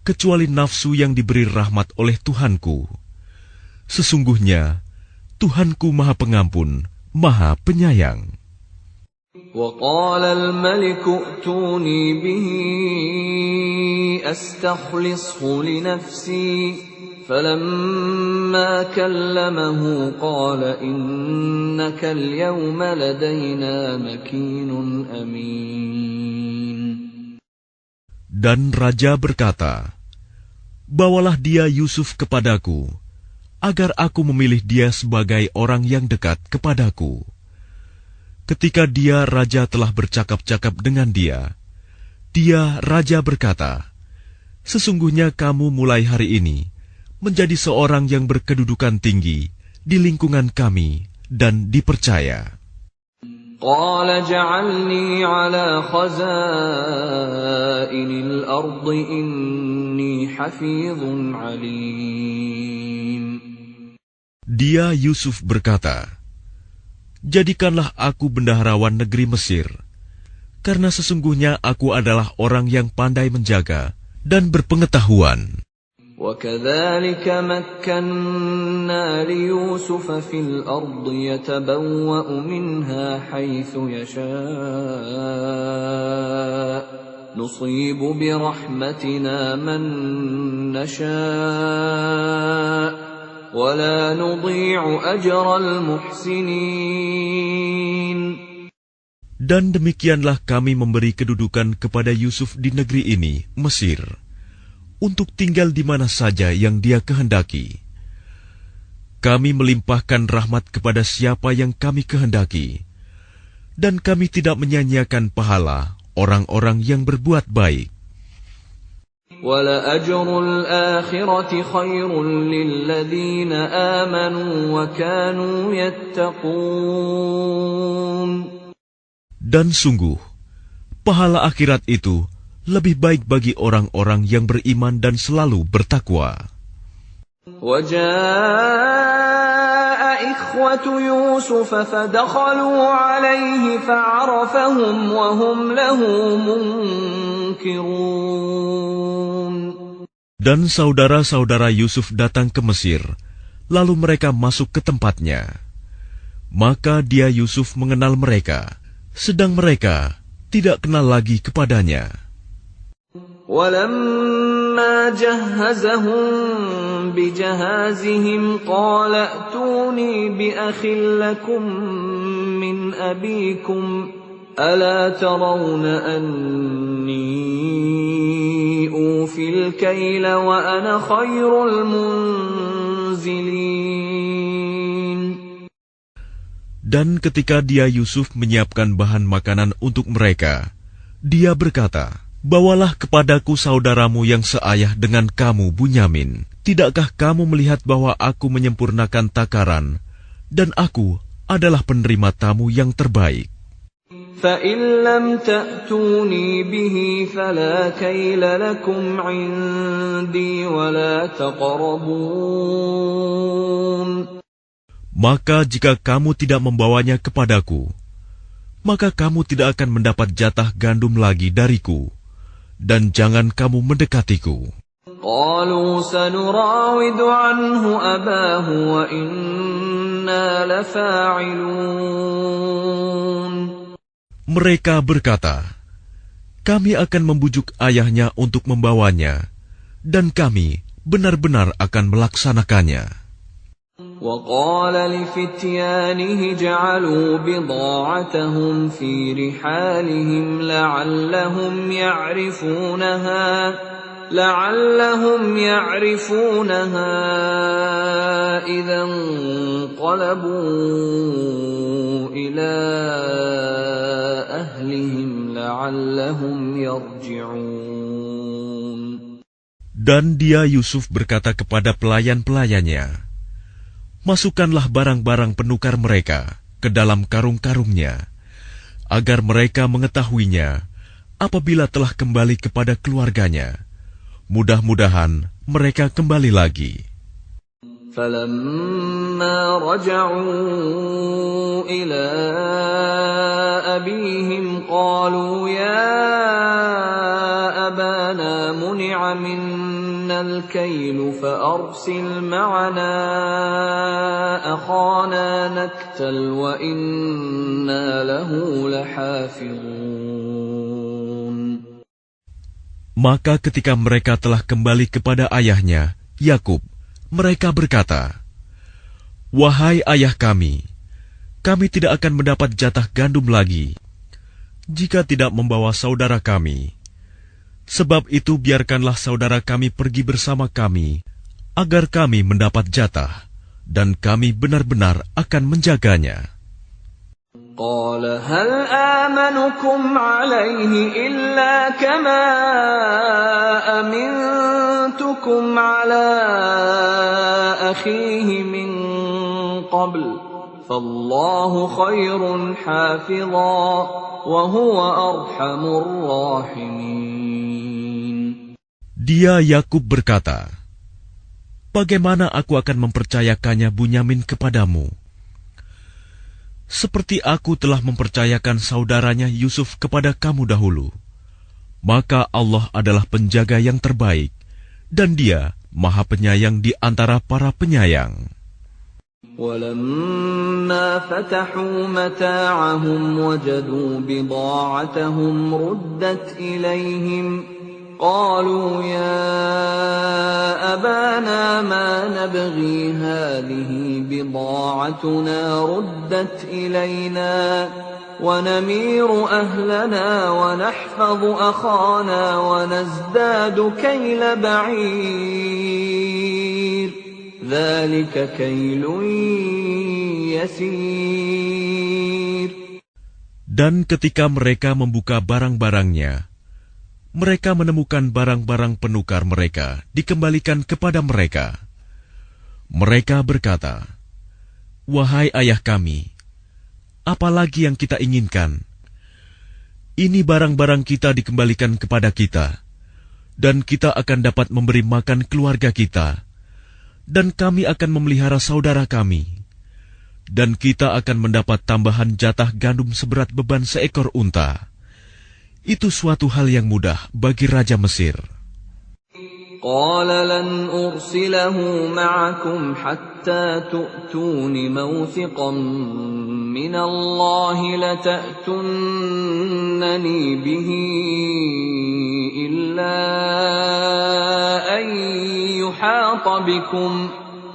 kecuali nafsu yang diberi rahmat oleh Tuhanku. Sesungguhnya Tuhanku Maha Pengampun, Maha Penyayang. وقال الملك ائتوني به أستخلصه لنفسي فلما كلمه قال إنك اليوم لدينا مكين أمين. Dan raja berkata, "Bawalah dia Yusuf kepadaku, agar aku memilih dia sebagai orang yang dekat kepadaku." Ketika dia raja telah bercakap-cakap dengan dia raja berkata, "Sesungguhnya kamu mulai hari ini menjadi seorang yang berkedudukan tinggi di lingkungan kami dan dipercaya. قال اجعلني على خزائن الأرض إني حفيظ عليم. Dia Yusuf berkata, jadikanlah aku bendaharawan negeri Mesir, karena sesungguhnya aku adalah orang yang pandai menjaga dan berpengetahuan. وكذلك مكنا ليوسف في الأرض يتبوأ منها حيث يشاء نصيب برحمتنا من نشاء ولا نضيع أجر المحسنين. Dan demikianlah kami memberi kedudukan kepada Yusuf di negeri ini, Mesir, untuk tinggal di mana saja yang dia kehendaki. Kami melimpahkan rahmat kepada siapa yang kami kehendaki, dan kami tidak menyanyiakan pahala orang-orang yang berbuat baik. وَلَأَجْرُ الْآخِرَةِ خَيْرٌ لِلَّذِينَ آمَنُوا وَكَانُوا يَتَّقُونَ. Dan sungguh, pahala akhirat itu lebih baik bagi orang-orang yang beriman dan selalu bertakwa. وَجَاءَ إِخْوَةُ يُوسُفَ فَدَخَلُوا عَلَيْهِ فَعَرَفَهُمْ وَهُمْ لَهُ مُنكِرُونَ. Dan saudara-saudara Yusuf datang ke Mesir, lalu mereka masuk ke tempatnya. Maka dia Yusuf mengenal mereka, sedang mereka tidak kenal lagi kepadanya. وَلَمَّا جَهَّزَهُم بِجَهَازِهِمْ قَالَ ائْتُونِي بِأَخٍ لَّكُم مِّنْ أَبِيكُمْ أَلَا تَرَوْنَ أَنِّي أُوفِي الْكَيْلَ وَأَنَا خَيْرُ الْمُنزِلِينَ. Dan ketika dia Yusuf menyiapkan bahan makanan untuk mereka, dia berkata, bawalah kepadaku saudaramu yang seayah dengan kamu, Bunyamin. Tidakkah kamu melihat bahwa aku menyempurnakan takaran, dan aku adalah penerima tamu yang terbaik? فَإِن لَّمْ تَأْتُونِي بِهِ فَلَا كَيْلَ لَكُمْ عِندِي وَلَا تَقْرَبُونَ. Maka jika kamu tidak membawanya kepadaku, maka kamu tidak akan mendapat jatah gandum lagi dariku, dan jangan kamu mendekatiku. قَالُوا سَنُرَاوِدُ عَنْهُ أَبَاهُ وَإِنَّا لَفَاعِلُونَ. Mereka berkata, kami akan membujuk ayahnya untuk membawanya, dan kami benar-benar akan melaksanakannya. وَقَالَ لِفِتْيَانِهِ جَعَلُوا بِضَاعَتَهُمْ فِي رِحَالِهِمْ لَعَلَّهُمْ يَعْرِفُونَهَا إِذَا انقَلَبُوا إِلَى أَهْلِهِمْ لَعَلَّهُمْ يَرْجِعُونَ. Dan dia Yusuf berkata kepada pelayan-pelayannya, masukkanlah barang-barang penukar mereka ke dalam karung-karungnya, agar mereka mengetahuinya apabila telah kembali kepada keluarganya. Mudah-mudahan mereka kembali lagi. فَلَمَّا رَجَعُوا إِلَى أَبِيهِمْ قَالُوا يَا أَبَانَا مُنِعَ مِنَّا الْكَيْلُ فَأَرْسِلْ مَعَنَا أَخَانَا نَكْتَلْ وَإِنَّا لَهُ لَحَافِظُونَ. Maka ketika mereka telah kembali kepada ayahnya, Yakub, mereka berkata, wahai ayah kami tidak akan mendapat jatah gandum lagi jika tidak membawa saudara kami. Sebab itu biarkanlah saudara kami pergi bersama kami, agar kami mendapat jatah, dan kami benar-benar akan menjaganya. قال هل آمنكم عليه إلا كما أمنتكم على أخيه من قبل فالله خير حافظا وهو أرحم الراحمين. Dia Yakub berkata, bagaimana aku akan mempercayakannya Bunyamin kepadamu? Seperti aku telah mempercayakan saudaranya Yusuf kepada kamu dahulu. Maka Allah adalah penjaga yang terbaik, dan Dia Maha Penyayang di antara para penyayang. وَلَمَّا فَتَحُوا مَتَاعَهُمْ وَجَدُوا بِضَاعَتَهُمْ رُدَّتْ إِلَيْهِمْ قالوا يا أبانا ما نبغي هذه بضاعتنا ردت إلينا ونمير أهلنا ونحفظ أخانا ونزداد كيل بعير ذلك كيل يسير. Dan ketika mereka membuka barang-barangnya, mereka menemukan barang-barang penukar mereka dikembalikan kepada mereka. Mereka berkata, wahai ayah kami, apalagi yang kita inginkan? Ini barang-barang kita dikembalikan kepada kita, dan kita akan dapat memberi makan keluarga kita, dan kami akan memelihara saudara kami, dan kita akan mendapat tambahan jatah gandum seberat beban seekor unta. Itu suatu hal yang mudah bagi Raja Mesir. قال لن أرسله معكم حتى تؤتون موثقا من الله لتأتونني به إلا أن يحاط بكم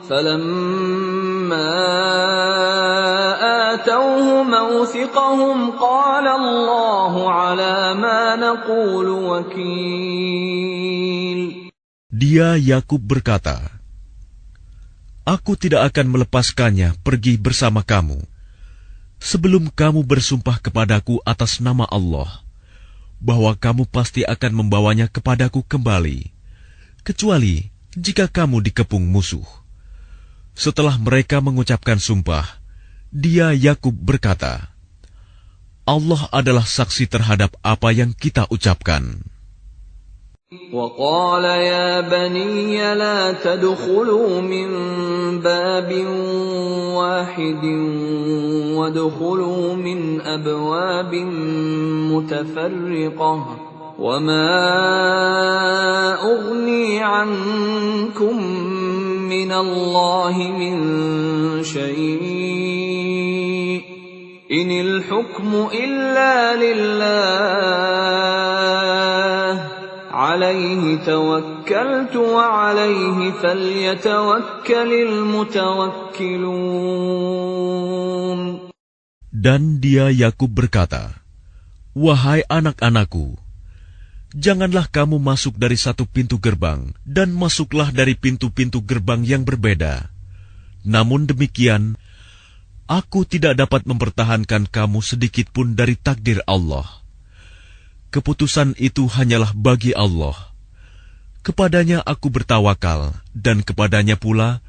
فلما آتوه موثقهم قال الله على ما نقول وكيل. Dia Yakub berkata, aku tidak akan melepaskannya pergi bersama kamu sebelum kamu bersumpah kepadaku atas nama Allah bahwa kamu pasti akan membawanya kepadaku kembali, kecuali jika kamu dikepung musuh. Setelah mereka mengucapkan sumpah, dia Yakub berkata, Allah adalah saksi terhadap apa yang kita ucapkan. وقال يا بني لا تدخلوا من باب واحد وادخلوا من أبواب متفرقة وما أغني عنكم من الله من شيء إن الحكم إلا لله عليه توكلت وعليه فليتوكل المتوكلون. Dan dia Yakub berkata, wahai anak-anakku, janganlah kamu masuk dari satu pintu gerbang dan masuklah dari pintu-pintu gerbang yang berbeda. Namun demikian, aku tidak dapat mempertahankan kamu sedikit pun dari takdir Allah. Keputusan itu hanyalah bagi Allah. Kepadanya aku bertawakal, dan kepadanya pula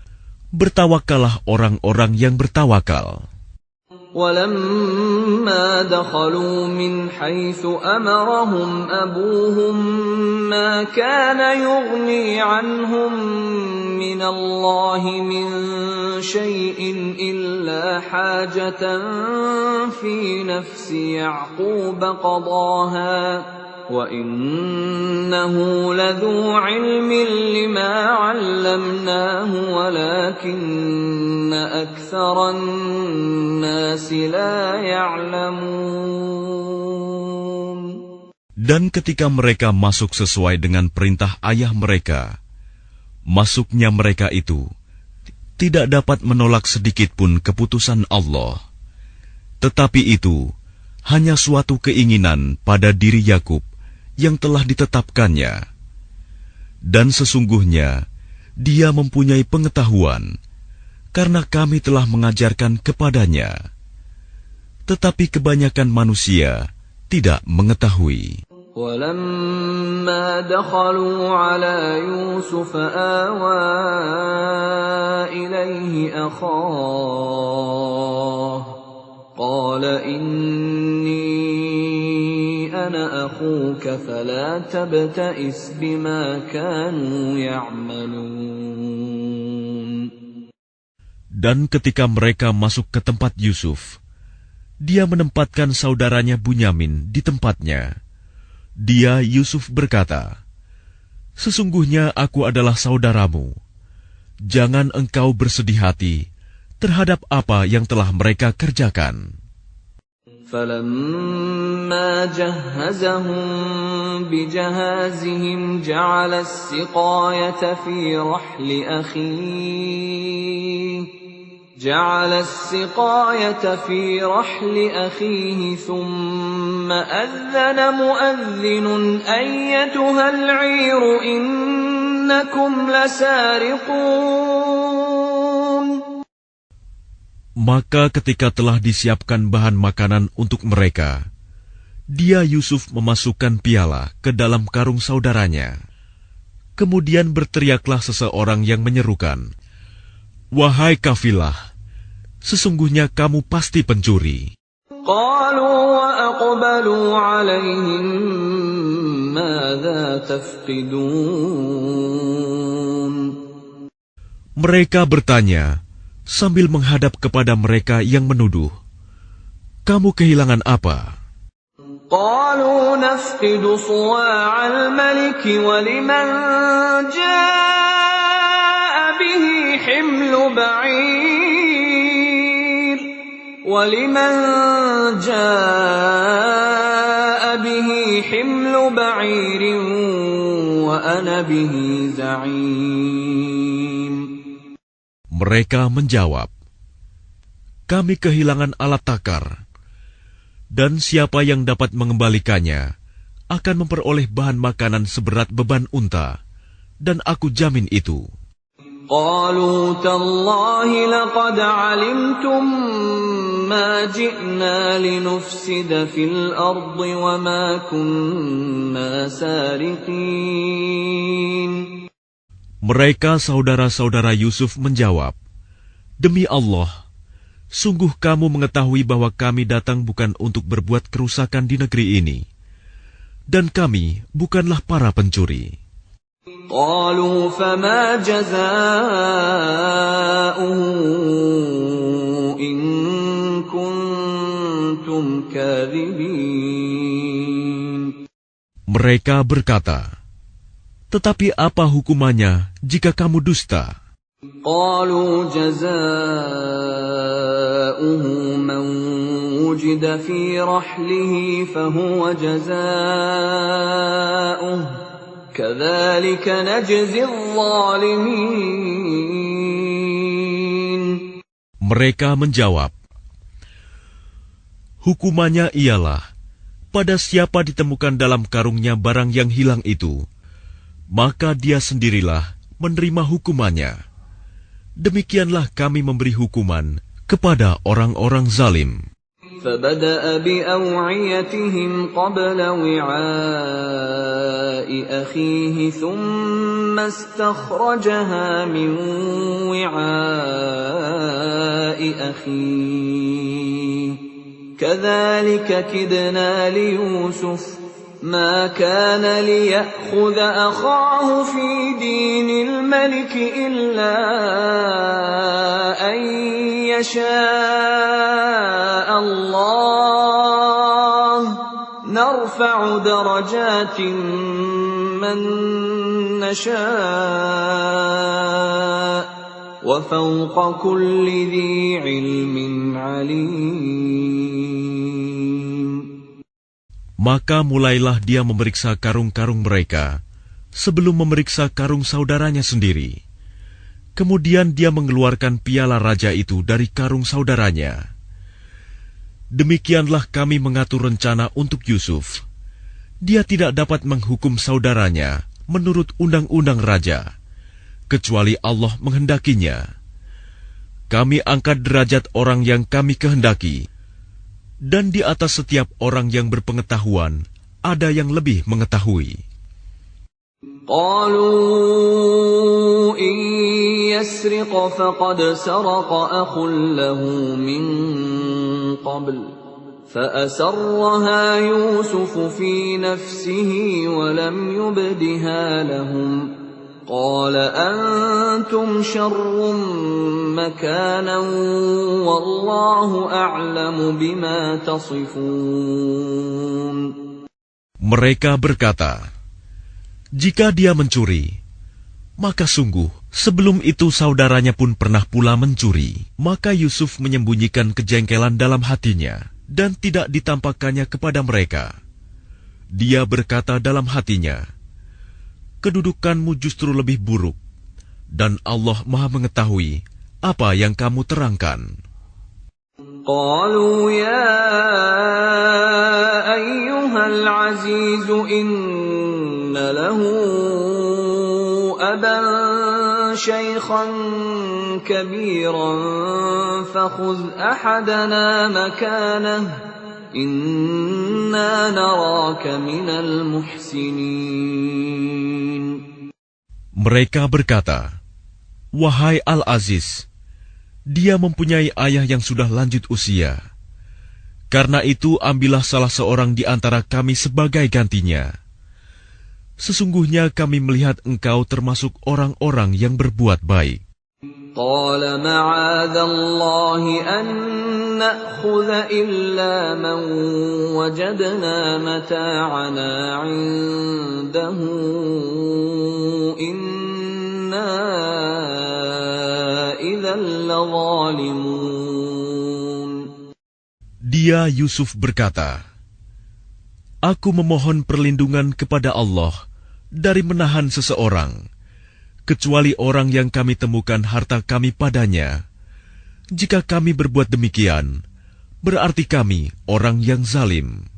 bertawakallah orang-orang yang bertawakal. وَلَمَّا دَخَلُوا مِنْ حَيْثُ أَمَرَهُمْ أَبُوهُمْ مَا كَانَ يُغْنِي عَنْهُمْ مِنَ اللَّهِ مِنْ شَيْءٍ إِلَّا حَاجَةً فِي نَفْسِ يَعْقُوبَ قَضَاهَا وَإِنَّهُ لَذُو عِلْمٍ لِمَا عَلَّمْنَاهُ وَلَكِنَّ أَكْثَرَ النَّاسِ لَا يَعْلَمُونَ. Dan ketika mereka masuk sesuai dengan perintah ayah mereka, masuknya mereka itu tidak dapat menolak sedikit pun keputusan Allah. Tetapi itu hanya suatu keinginan pada diri Yakub yang telah ditetapkannya. Dan sesungguhnya dia mempunyai pengetahuan, karena kami telah mengajarkan kepadanya. Tetapi kebanyakan manusia tidak mengetahui. ولما دخلوا على يوسف آوى إليه أخاه قال إني أنا أخوك فلا تبتئس بما كانوا يعملون. Dan ketika mereka masuk ke tempat Yusuf, dia menempatkan saudaranya Bunyamin di tempatnya. Dia, Yusuf, berkata, "Sesungguhnya aku adalah saudaramu. Jangan engkau bersedih hati terhadap apa yang telah mereka kerjakan." فَلَمَّا جَهَّزَهُم بِجَهَازِهِمْ جَعَلَ السِّقَايَةَ فِي رَحْلِ أَخِيهِ ثُمَّ أَذَّنَ مُؤَذِّنٌ أَيَّتُهَا الْعِيرُ إِنَّكُمْ لَسَارِقُونَ. Maka ketika telah disiapkan bahan makanan untuk mereka, dia Yusuf memasukkan piala ke dalam karung saudaranya. Kemudian berteriaklah seseorang yang menyerukan, "Wahai kafilah, sesungguhnya kamu pasti pencuri." قالوا وأقبلوا عليهم ماذا تفقدون. Mereka bertanya sambil menghadap kepada mereka yang menuduh, "Kamu kehilangan apa?" قالوا نفقد صواع الملك ولمن جاء به حمل بعير وأنا به زعيم. Mereka menjawab, "Kami kehilangan alat takar, dan siapa yang dapat mengembalikannya akan memperoleh bahan makanan seberat beban unta, dan aku jamin itu." قالوا تالله لقد علمتم ما جئنا لنفسد في الأرض وما كنا سارقين. Mereka saudara-saudara Yusuf menjawab, "Demi Allah, sungguh kamu mengetahui bahwa kami datang bukan untuk berbuat kerusakan di negeri ini, dan kami bukanlah para pencuri." قالوا فما جزاؤه إن كنتم كاذبين. Mereka berkata, "Tetapi apa hukumannya jika kamu dusta?" قالوا جزاؤه من وجد في رحله فهو جزاؤه كذلك نجزي الظالمين. Mereka menjawab, "Hukumannya ialah pada siapa ditemukan dalam karungnya barang yang hilang itu, maka dia sendirilah menerima hukumannya. Demikianlah kami memberi hukuman kepada orang-orang zalim." فبدأ بأوعيتهم قبل وعاء أخيه ثم استخرجها من وعاء أخيه كذلك كدنا ليوسف ما كان ليأخذ أخاه في دين الملك إلا أن يشاء الله نرفع درجات من نشاء وفوق كل ذي علم عليم. Maka mulailah dia memeriksa karung-karung mereka sebelum memeriksa karung saudaranya sendiri. Kemudian dia mengeluarkan piala raja itu dari karung saudaranya. Demikianlah kami mengatur rencana untuk Yusuf. Dia tidak dapat menghukum saudaranya menurut undang-undang raja, kecuali Allah menghendakinya. Kami angkat derajat orang yang kami kehendaki, dan di atas setiap orang yang berpengetahuan ada yang lebih mengetahui. قالوا إن يسرق فقد سرق أخ له من قبل فأسرها يوسف في نفسه ولم يبدها لهم قال أنتم شر مكانا والله أعلم بما تصفون. Mereka berkata, jika dia mencuri, maka sungguh sebelum itu saudaranya pun pernah pula mencuri. Maka Yusuf menyembunyikan kejengkelan dalam hatinya dan tidak ditampakkannya kepada mereka. Dia berkata dalam hatinya, kedudukanmu justru lebih buruk, dan Allah Maha mengetahui apa yang kamu terangkan. قالوا يا أيها العزيز إن له أبا شيخا كبيرا فخذ أحدنا مكانه إنا نراك من المحسنين. Mereka berkata, wahai Al-Aziz, dia mempunyai ayah yang sudah lanjut usia. Karena itu ambillah salah seorang di antara kami sebagai gantinya. Sesungguhnya kami melihat engkau termasuk orang-orang yang berbuat baik. قال معاذ الله أن نأخذ إلا من وجدنا متاعنا عنده إنا إذا لظالمون. Dia Yusuf berkata, aku memohon perlindungan kepada Allah dari menahan seseorang, kecuali orang yang kami temukan harta kami padanya. Jika kami berbuat demikian, berarti kami orang yang zalim.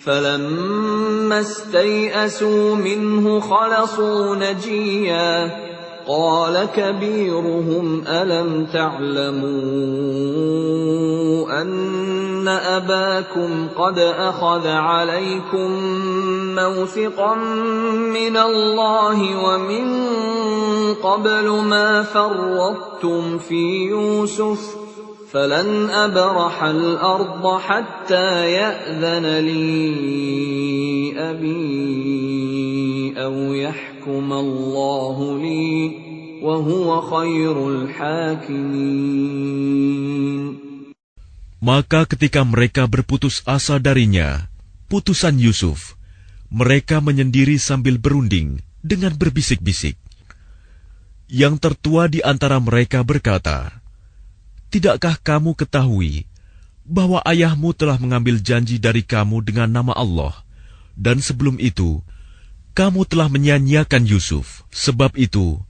فَلَمَّا اسْتَيْأَسُوا مِنْهُ خَلَصُوا نَجِيًّا قَالَ كَبِيرُهُمْ أَلَمْ تَعْلَمُوا أَنَّ أَبَاكُمْ قَدْ أَخَذَ عَلَيْكُمْ مَوْثِقًا مِنَ اللَّهِ وَمِنْ قَبْلُ مَا فَرَّطتُمْ فِي يُوسُفَ فَلَنْ أَبْرَحَ الْأَرْضَ حَتَّى يَأْذَنَ لِي أَبِي أَوْ يَحْكُمَ اللَّهُ لِي وَهُوَ خَيْرُ الْحَاكِمِينَ. Maka ketika mereka berputus asa darinya, putusan Yusuf, mereka menyendiri sambil berunding dengan berbisik-bisik. Yang tertua di antara mereka berkata, tidakkah kamu ketahui bahwa ayahmu telah mengambil janji dari kamu dengan nama Allah, dan sebelum itu, kamu telah menyia-nyiakan Yusuf. Sebab itu,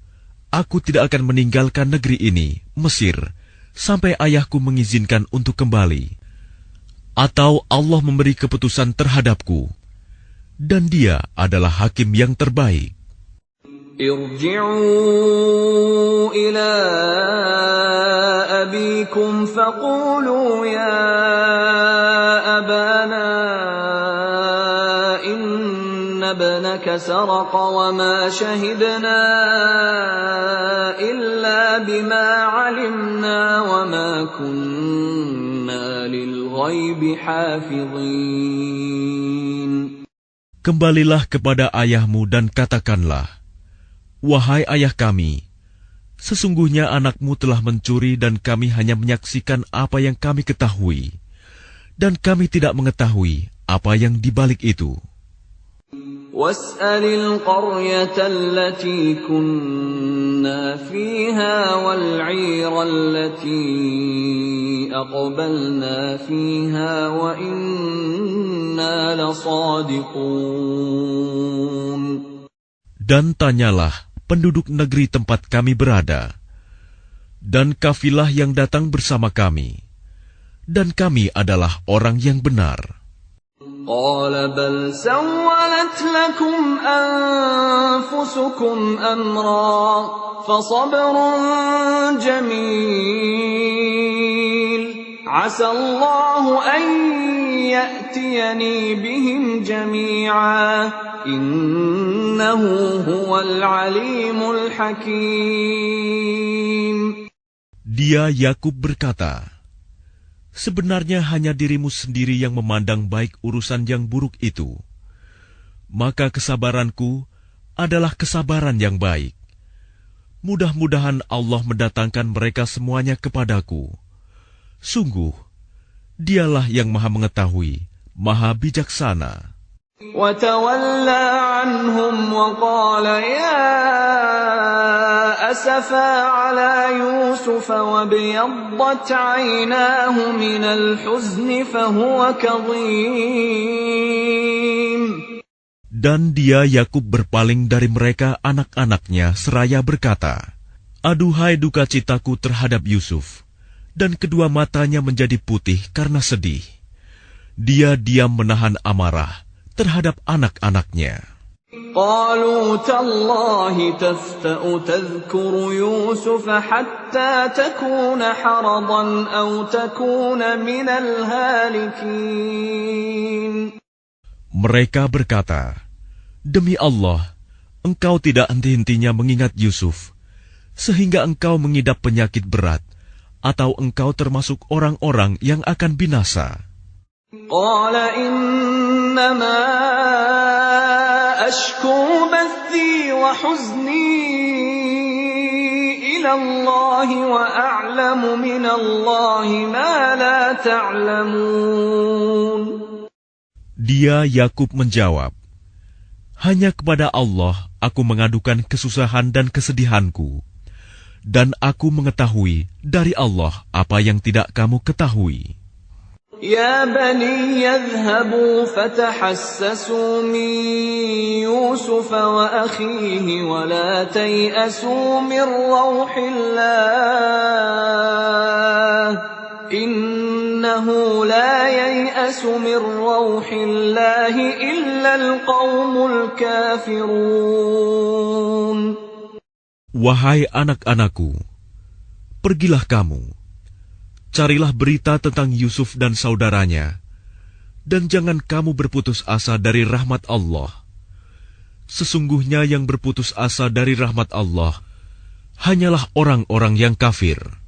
aku tidak akan meninggalkan negeri ini, Mesir, sampai ayahku mengizinkan untuk kembali. Atau Allah memberi keputusan terhadapku, dan dia adalah hakim yang terbaik. ارجعوا إلى أبيكم فقولوا يا أبانا إن ابنك سرق وما شهدنا إلا بما علمنا وما كنا للغيب حافظين. Kembalilah kepada ayahmu dan katakanlah, wahai ayah kami, sesungguhnya anakmu telah mencuri dan kami hanya menyaksikan apa yang kami ketahui, dan kami tidak mengetahui apa yang dibalik itu. وَاسْأَلِ الْقَرْيَةَ الَّتِي كُنَّا فِيهَا وَالْعِيرَ الَّتِي أَقْبَلْنَا فِيهَا وَإِنَّا لَصَادِقُونَ. Dan tanyalah penduduk negeri tempat kami berada, dan kafilah yang datang bersama kami, dan kami adalah orang yang benar. قال بل سولت لكم أنفسكم أمرا فصبر جميل عسى الله أن يأتيني بهم جميعا إنه هو العليم الحكيم. Dia Yakub berkata, sebenarnya hanya dirimu sendiri yang memandang baik urusan yang buruk itu. Maka kesabaranku adalah kesabaran yang baik. Mudah-mudahan Allah mendatangkan mereka semuanya kepadaku. Sungguh, dialah yang maha mengetahui, maha bijaksana. وتولى عنهم وقال يا أسفا على يوسف وابيضت عيناه من الحزن فهو كظيم. Dan dia Yakub berpaling dari mereka anak-anaknya seraya berkata, aduhai duka citaku terhadap Yusuf, dan kedua matanya menjadi putih karena sedih. Dia diam menahan amarah terhadap anak-anaknya. قالوا تالله تفتأ تذكر يوسف حتى تكون حرضا أو تكون من الهالكين. Mereka berkata, demi Allah, engkau tidak henti-hentinya mengingat Yusuf, sehingga engkau mengidap penyakit berat, atau engkau termasuk orang-orang yang akan binasa. قال إنما أشكو بثي وحزني إلى الله وأعلم من الله ما لا تعلمون. Dia Yakub menjawab, hanya kepada Allah aku mengadukan kesusahan dan kesedihanku, dan aku mengetahui dari Allah apa yang tidak kamu ketahui. يا بني يذهبوا فتحسسوا من يوسف وأخيه ولا تيأسوا من روح الله إنه لا ييأس من روح الله إلا القوم الكافرون. Wahai anak-anakku, pergilah kamu, carilah berita tentang Yusuf dan saudaranya, dan jangan kamu berputus asa dari rahmat Allah. Sesungguhnya yang berputus asa dari rahmat Allah hanyalah orang-orang yang kafir.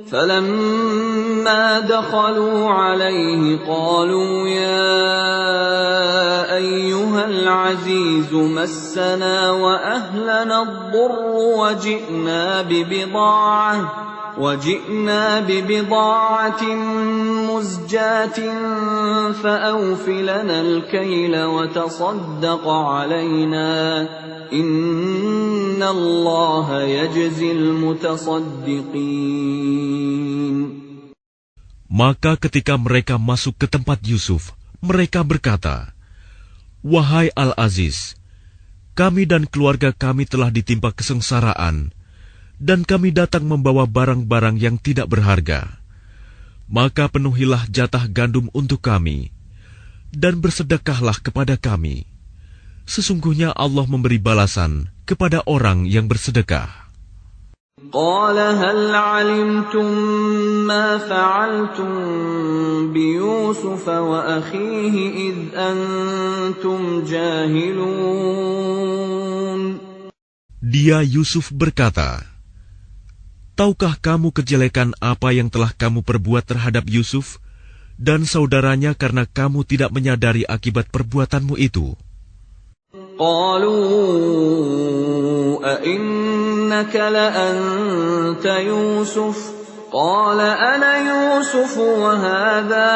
فلما دخلوا عليه قالوا يا أيها العزيز مسنا وأهلنا الضر وجئنا ببضاعة مزجاة فأوف لنا الكيل وتصدق علينا إن الله يجزي المتصدقين. Maka ketika mereka masuk ke tempat Yusuf, mereka berkata, wahai Al-Aziz, kami dan keluarga kami telah ditimpa kesengsaraan, dan kami datang membawa barang-barang yang tidak berharga. Maka penuhilah jatah gandum untuk kami, dan bersedekahlah kepada kami. Sesungguhnya Allah memberi balasan kepada orang yang bersedekah. قال هل علمتم ما فعلتم بيوسف وأخيه إذ أنتم جاهلون. Dia Yusuf berkata, tahukah kamu kejelekan apa yang telah kamu perbuat terhadap Yusuf dan saudaranya karena kamu tidak menyadari akibat perbuatanmu itu? قالوا أئنك لأنت يوسف قال أنا يوسف وهذا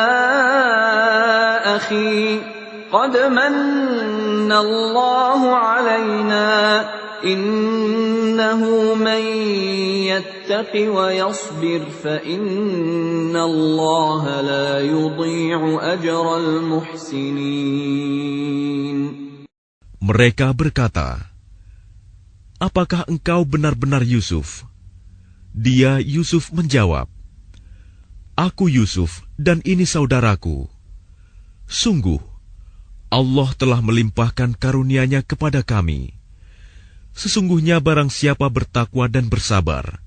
أخي قد من الله علينا إنه من يتق ويصبر فإن الله لا يضيع أجر المحسنين. Mereka berkata, apakah engkau benar-benar Yusuf? Dia Yusuf menjawab, aku Yusuf dan ini saudaraku. Sungguh, Allah telah melimpahkan karunia-Nya kepada kami. Sesungguhnya barang siapa bertakwa dan bersabar,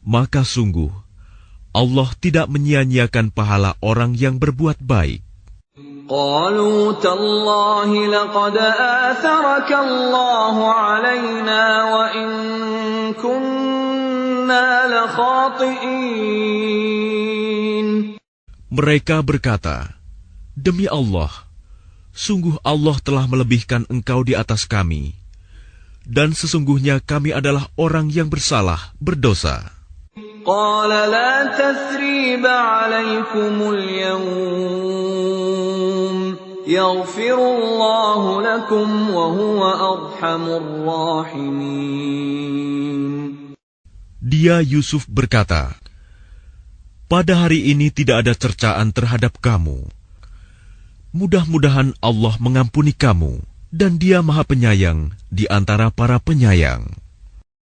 maka sungguh Allah tidak menyia-nyiakan pahala orang yang berbuat baik. قالوا تالله لقد آثرك الله علينا وإن كنا لخاطئين. Mereka berkata, demi Allah, sungguh Allah telah melebihkan engkau di atas kami, dan sesungguhnya kami adalah orang yang bersalah, berdosa. قال لا تثريب عليكم اليوم يغفر الله لكم وهو أرحم الراحمين. Dia Yusuf berkata, pada hari ini tidak ada cercaan terhadap kamu. Mudah-mudahan Allah mengampuni kamu, dan Dia Maha Penyayang di antara para penyayang.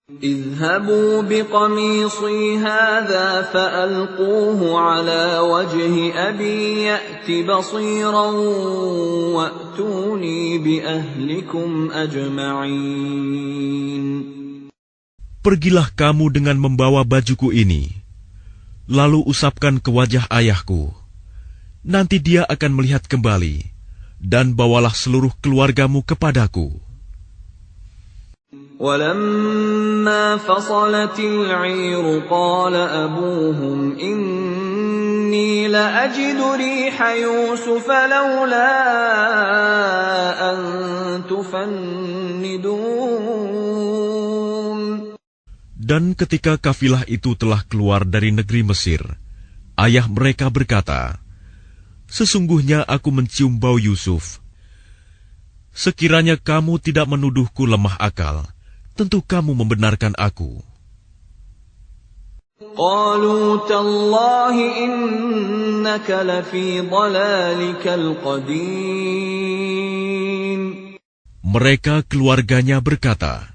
اذهبوا بقميصي هذا فألقوه على وجه أبي يأت بصيرا وأتوني بأهلكم أجمعين. Pergilah kamu dengan membawa bajuku ini, lalu usapkan ke wajah ayahku. Nanti dia akan melihat kembali, dan bawalah seluruh keluargamu kepadaku. ولما فصلت العير قال أبوهم إني لأجد ريح يوسف لولا أن تفندون. Dan ketika kafilah itu telah keluar dari negeri Mesir, ayah mereka berkata, sesungguhnya aku mencium bau Yusuf. Sekiranya kamu tidak menuduhku lemah akal, tentu kamu membenarkan aku. قالوا تالله إنك لفي ضلالك القديم. Mereka keluarganya berkata,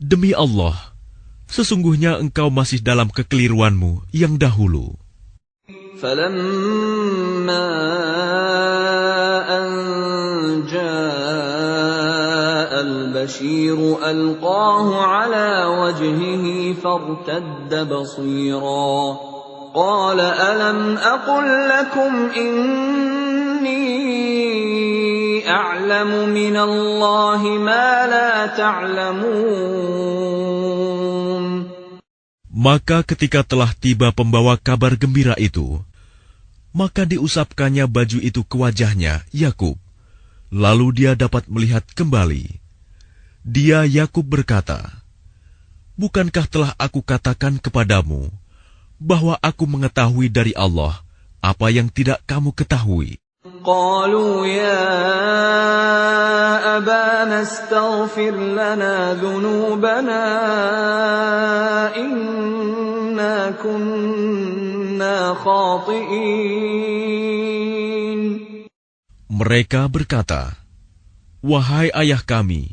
demi Allah, sesungguhnya engkau masih dalam kekeliruanmu yang dahulu. فلما أن جاء البشير ألقاه على وجهه فارتد بصيرا قال ألم أقل لكم إني أعلم من الله ما لا تعلمون. Maka ketika telah tiba pembawa kabar gembira itu, maka diusapkannya baju itu ke wajahnya, Yakub. Lalu dia dapat melihat kembali. Dia Yakub berkata, bukankah telah aku katakan kepadamu, bahwa aku mengetahui dari Allah apa yang tidak kamu ketahui? قالوا يا أبانا استغفر لنا ذنوبنا إنا كنا خاطئين. Mereka berkata, wahai ayah kami,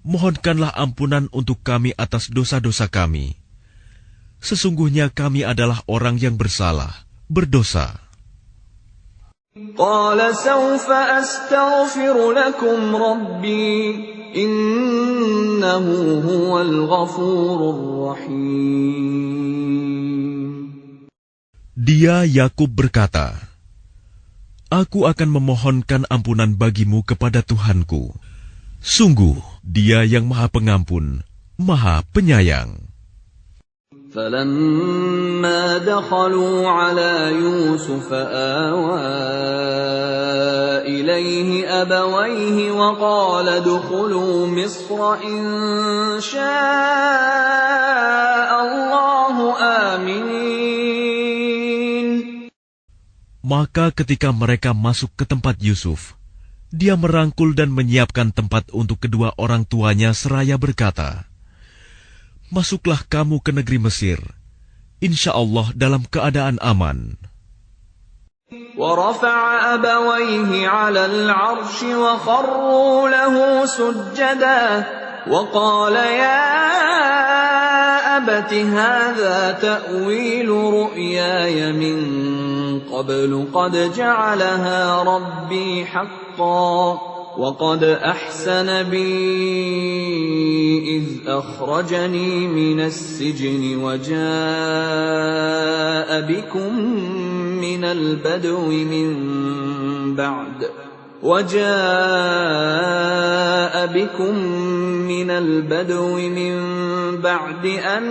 mohonkanlah ampunan untuk kami atas dosa-dosa kami. Sesungguhnya kami adalah orang yang bersalah, berdosa. قال سوف أستغفر لكم ربي إنه هو الغفور الرحيم. Dia Yakub berkata, aku akan memohonkan ampunan bagimu kepada Tuhanku. Sungguh, Dia yang Maha Pengampun, Maha Penyayang. فلما دخلوا على يوسف آوى إليه أبويه وقال ادخلوا مصر إن شاء الله آمنين. Maka ketika mereka masuk ke tempat Yusuf, dia merangkul dan menyiapkan tempat untuk kedua orang tuanya seraya berkata, masuklah kamu ke negeri Mesir, insya Allah dalam keadaan aman. ورفع أبويه على العرش وخروا له سجدا وقال يا أبت هذا تأويل رؤياي من قبل قد جعلها ربي حقا وقد أحسن بي إذ أخرجني من السجن وجاء بكم من البدو من بعد أن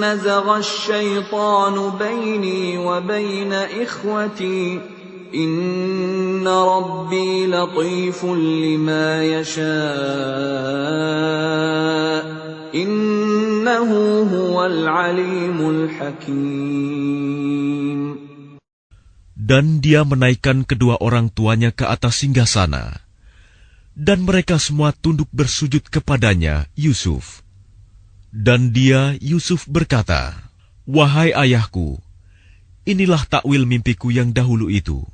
نزغ الشيطان بيني وبين إخوتي إن ربي لطيف لما يشاء إنه هو العليم الحكيم. Dan dia menaikkan kedua orang tuanya ke atas singgasana, dan mereka semua tunduk bersujud kepadanya, Yusuf. Dan dia, Yusuf, berkata, "Wahai ayahku, inilah takwil mimpiku yang dahulu itu.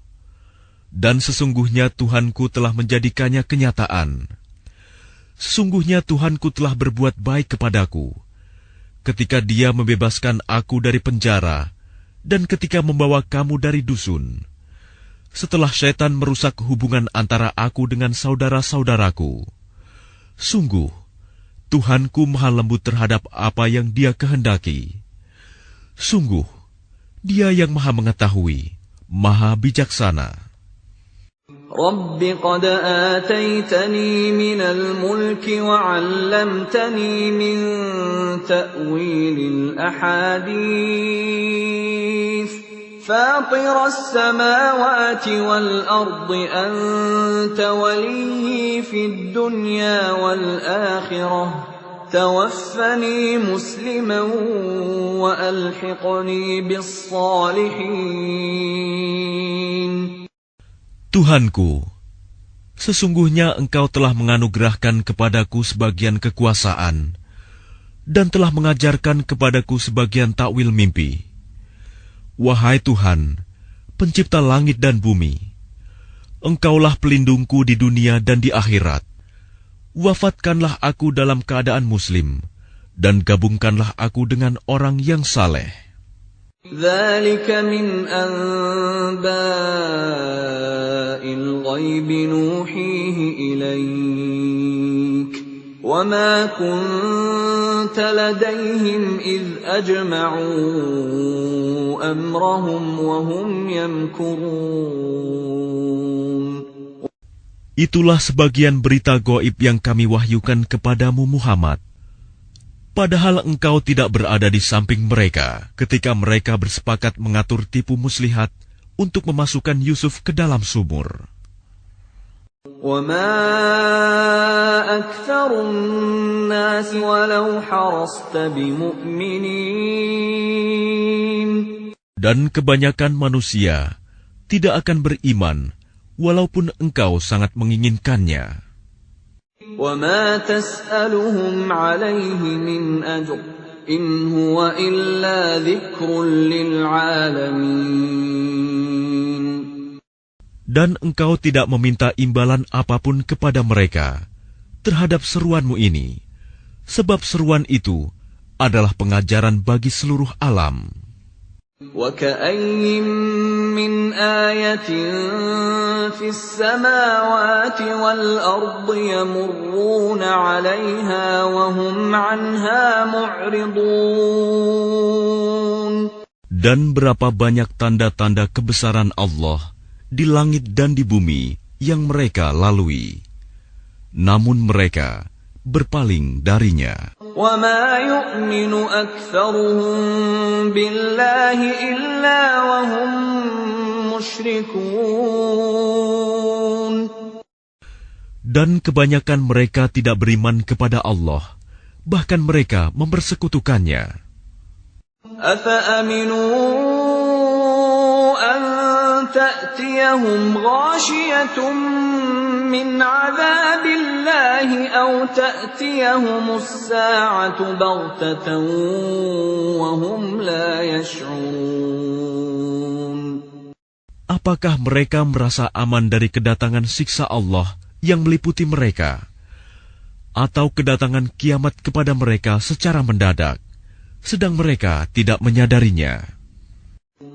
Dan sesungguhnya Tuhanku telah menjadikannya kenyataan. Sesungguhnya Tuhanku telah berbuat baik kepadaku, ketika Dia membebaskan aku dari penjara, dan ketika membawa kamu dari dusun. Setelah syaitan merusak hubungan antara aku dengan saudara-saudaraku. Sungguh, Tuhanku maha lembut terhadap apa yang Dia kehendaki. Sungguh, Dia yang maha mengetahui, maha bijaksana." رب قد آتيتني من الملك وعلمتني من تأويل الأحاديث فاطر السماوات والأرض أنت ولي في الدنيا والآخرة توفني مسلما وألحقني بالصالحين. Tuhanku, sesungguhnya Engkau telah menganugerahkan kepadaku sebagian kekuasaan dan telah mengajarkan kepadaku sebagian takwil mimpi. Wahai Tuhan, pencipta langit dan bumi, Engkaulah pelindungku di dunia dan di akhirat. Wafatkanlah aku dalam keadaan muslim, dan gabungkanlah aku dengan orang yang saleh. ذلك من أنباء الغيب نوحيه إليك وما كنت لديهم إذ أجمعوا أمرهم وهم يمكرون. Itulah sebagian berita gaib yang kami wahyukan kepadamu Muhammad. Padahal engkau tidak berada di samping mereka ketika mereka bersepakat mengatur tipu muslihat untuk memasukkan Yusuf ke dalam sumur. وَمَا أَكْثَرُ النَّاسِ وَلَوْ حَرَصْتَ بِمُؤْمِنِينَ. Dan kebanyakan manusia tidak akan beriman walaupun engkau sangat menginginkannya. وَمَا تَسْأَلُهُمْ عَلَيْهِ مِنْ أَجْرٍ إِنْ هُوَ إِلَّا ذِكْرٌ لِلْعَالَمِينَ. Dan engkau tidak meminta imbalan apapun kepada mereka terhadap seruanmu ini, sebab seruan itu adalah pengajaran bagi seluruh alam. وَكَأَيِّن مِّنْ آيَةٍ فِي السَّمَاوَاتِ وَالْأَرْضِ يَمُرُّونَ عَلَيْهَا وَهُمْ عَنْهَا مُعْرِضُونَ. Dan berapa banyak tanda-tanda kebesaran Allah di langit dan di bumi yang mereka lalui, namun mereka berpaling darinya. وَمَا يُؤْمِنُ أَكْثَرُهُم بِاللَّهِ إِلَّا وَهُم مُشْرِكُونَ. Dan kebanyakan mereka tidak beriman kepada Allah, bahkan mereka mempersekutukannya. أَفَأَمِنُوا أَن تَأْتِيَهُمْ غَاشِيَةٌ مِّنْ عَذَابِ اللَّهِ أَوْ تَأْتِيَهُمُ السَّاعَةُ بَغْتَةً وَهُمْ لَا يَشْعُرُونَ. Apakah mereka merasa aman dari kedatangan siksa Allah yang meliputi mereka, atau kedatangan kiamat kepada mereka secara mendadak, sedang mereka tidak menyadarinya?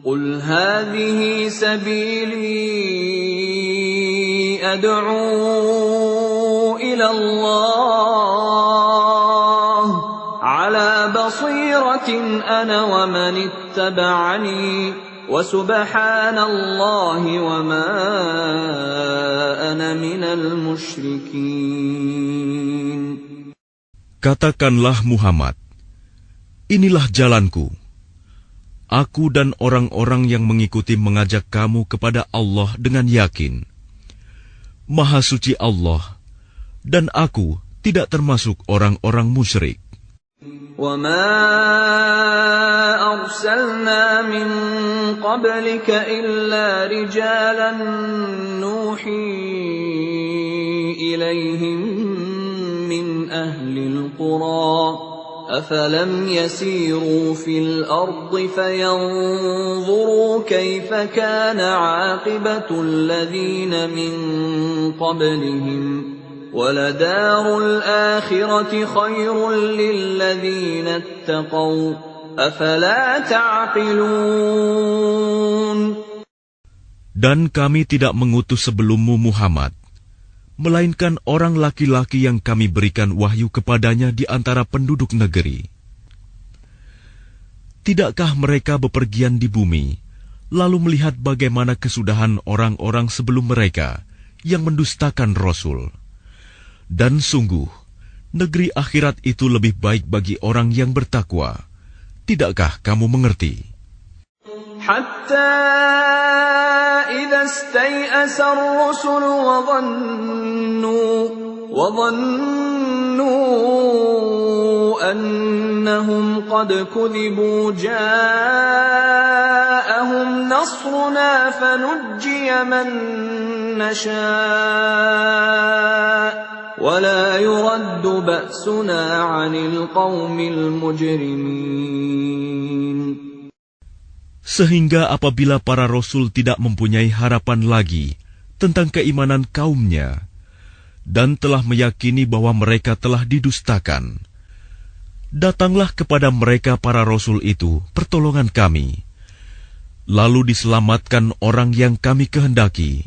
قُلْ هَٰذِهِ سَبِيلِي أَدْعُو إِلَى اللَّهِ أنا ومن اتبعني وسبحان الله وما أنا من المشركين. Katakanlah Muhammad, inilah jalanku. Aku dan orang-orang yang mengikuti mengajak kamu kepada Allah dengan yakin. Maha suci Allah, dan aku tidak termasuk orang-orang musyrik. وَمَا أَرْسَلْنَا مِن قَبْلِكَ إِلَّا رِجَالًا نُوحِي إِلَيْهِم مِّنْ أَهْلِ الْقُرَىٰ أَفَلَمْ يَسِيرُوا فِي الْأَرْضِ فَيَنظُرُوا كَيْفَ كَانَ عَاقِبَةُ الَّذِينَ مِن قَبْلِهِمْ وَلَدَارُ الْآخِرَةِ خَيْرٌ لِّلَّذِينَ اتَّقَوْا أَفَلَا تَعْقِلُونَ. Dan kami tidak mengutus sebelummu Muhammad, melainkan orang laki-laki yang kami berikan wahyu kepadanya di antara penduduk negeri. Tidakkah mereka bepergian di bumi, lalu melihat bagaimana kesudahan orang-orang sebelum mereka yang mendustakan Rasul? Dan sungguh, negeri akhirat itu lebih baik bagi orang yang bertakwa. Tidakkah kamu mengerti? Hatta idza istay'asa ar-rusul wa dhannu annahum qad kudhibu ja'ahum nasruna fanujjiya man nasha' وَلَا يُرَدُّ بَأْسُنَا عَنِ الْقَوْمِ الْمُجْرِمِينَ. Sehingga apabila para rasul tidak mempunyai harapan lagi tentang keimanan kaumnya dan telah meyakini bahwa mereka telah didustakan, datanglah kepada mereka para rasul itu pertolongan kami, lalu diselamatkan orang yang kami kehendaki,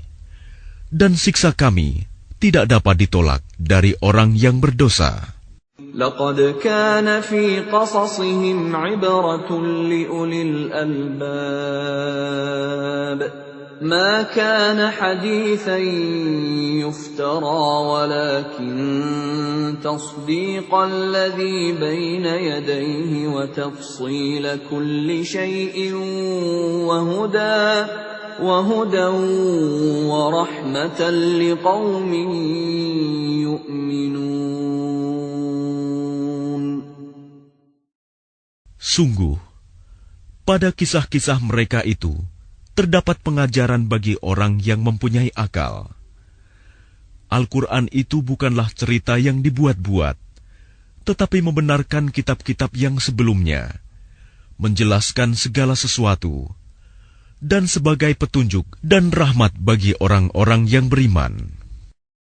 dan siksa kami tidak dapat ditolak dari orang yang berdosa. لقد كان في قصصهم عبرة لأولي الألباب ما كان حديثا يفترى ولكن تصديق الذي بين يديه وتفصيل كل شيء وهدى ورحمة لقوم يؤمنون. Sungguh, pada kisah-kisah mereka itu terdapat pengajaran bagi orang yang mempunyai akal. Al-Quran itu bukanlah cerita yang dibuat-buat, tetapi membenarkan kitab-kitab yang sebelumnya, menjelaskan segala sesuatu, dan sebagai petunjuk dan rahmat bagi orang-orang yang beriman.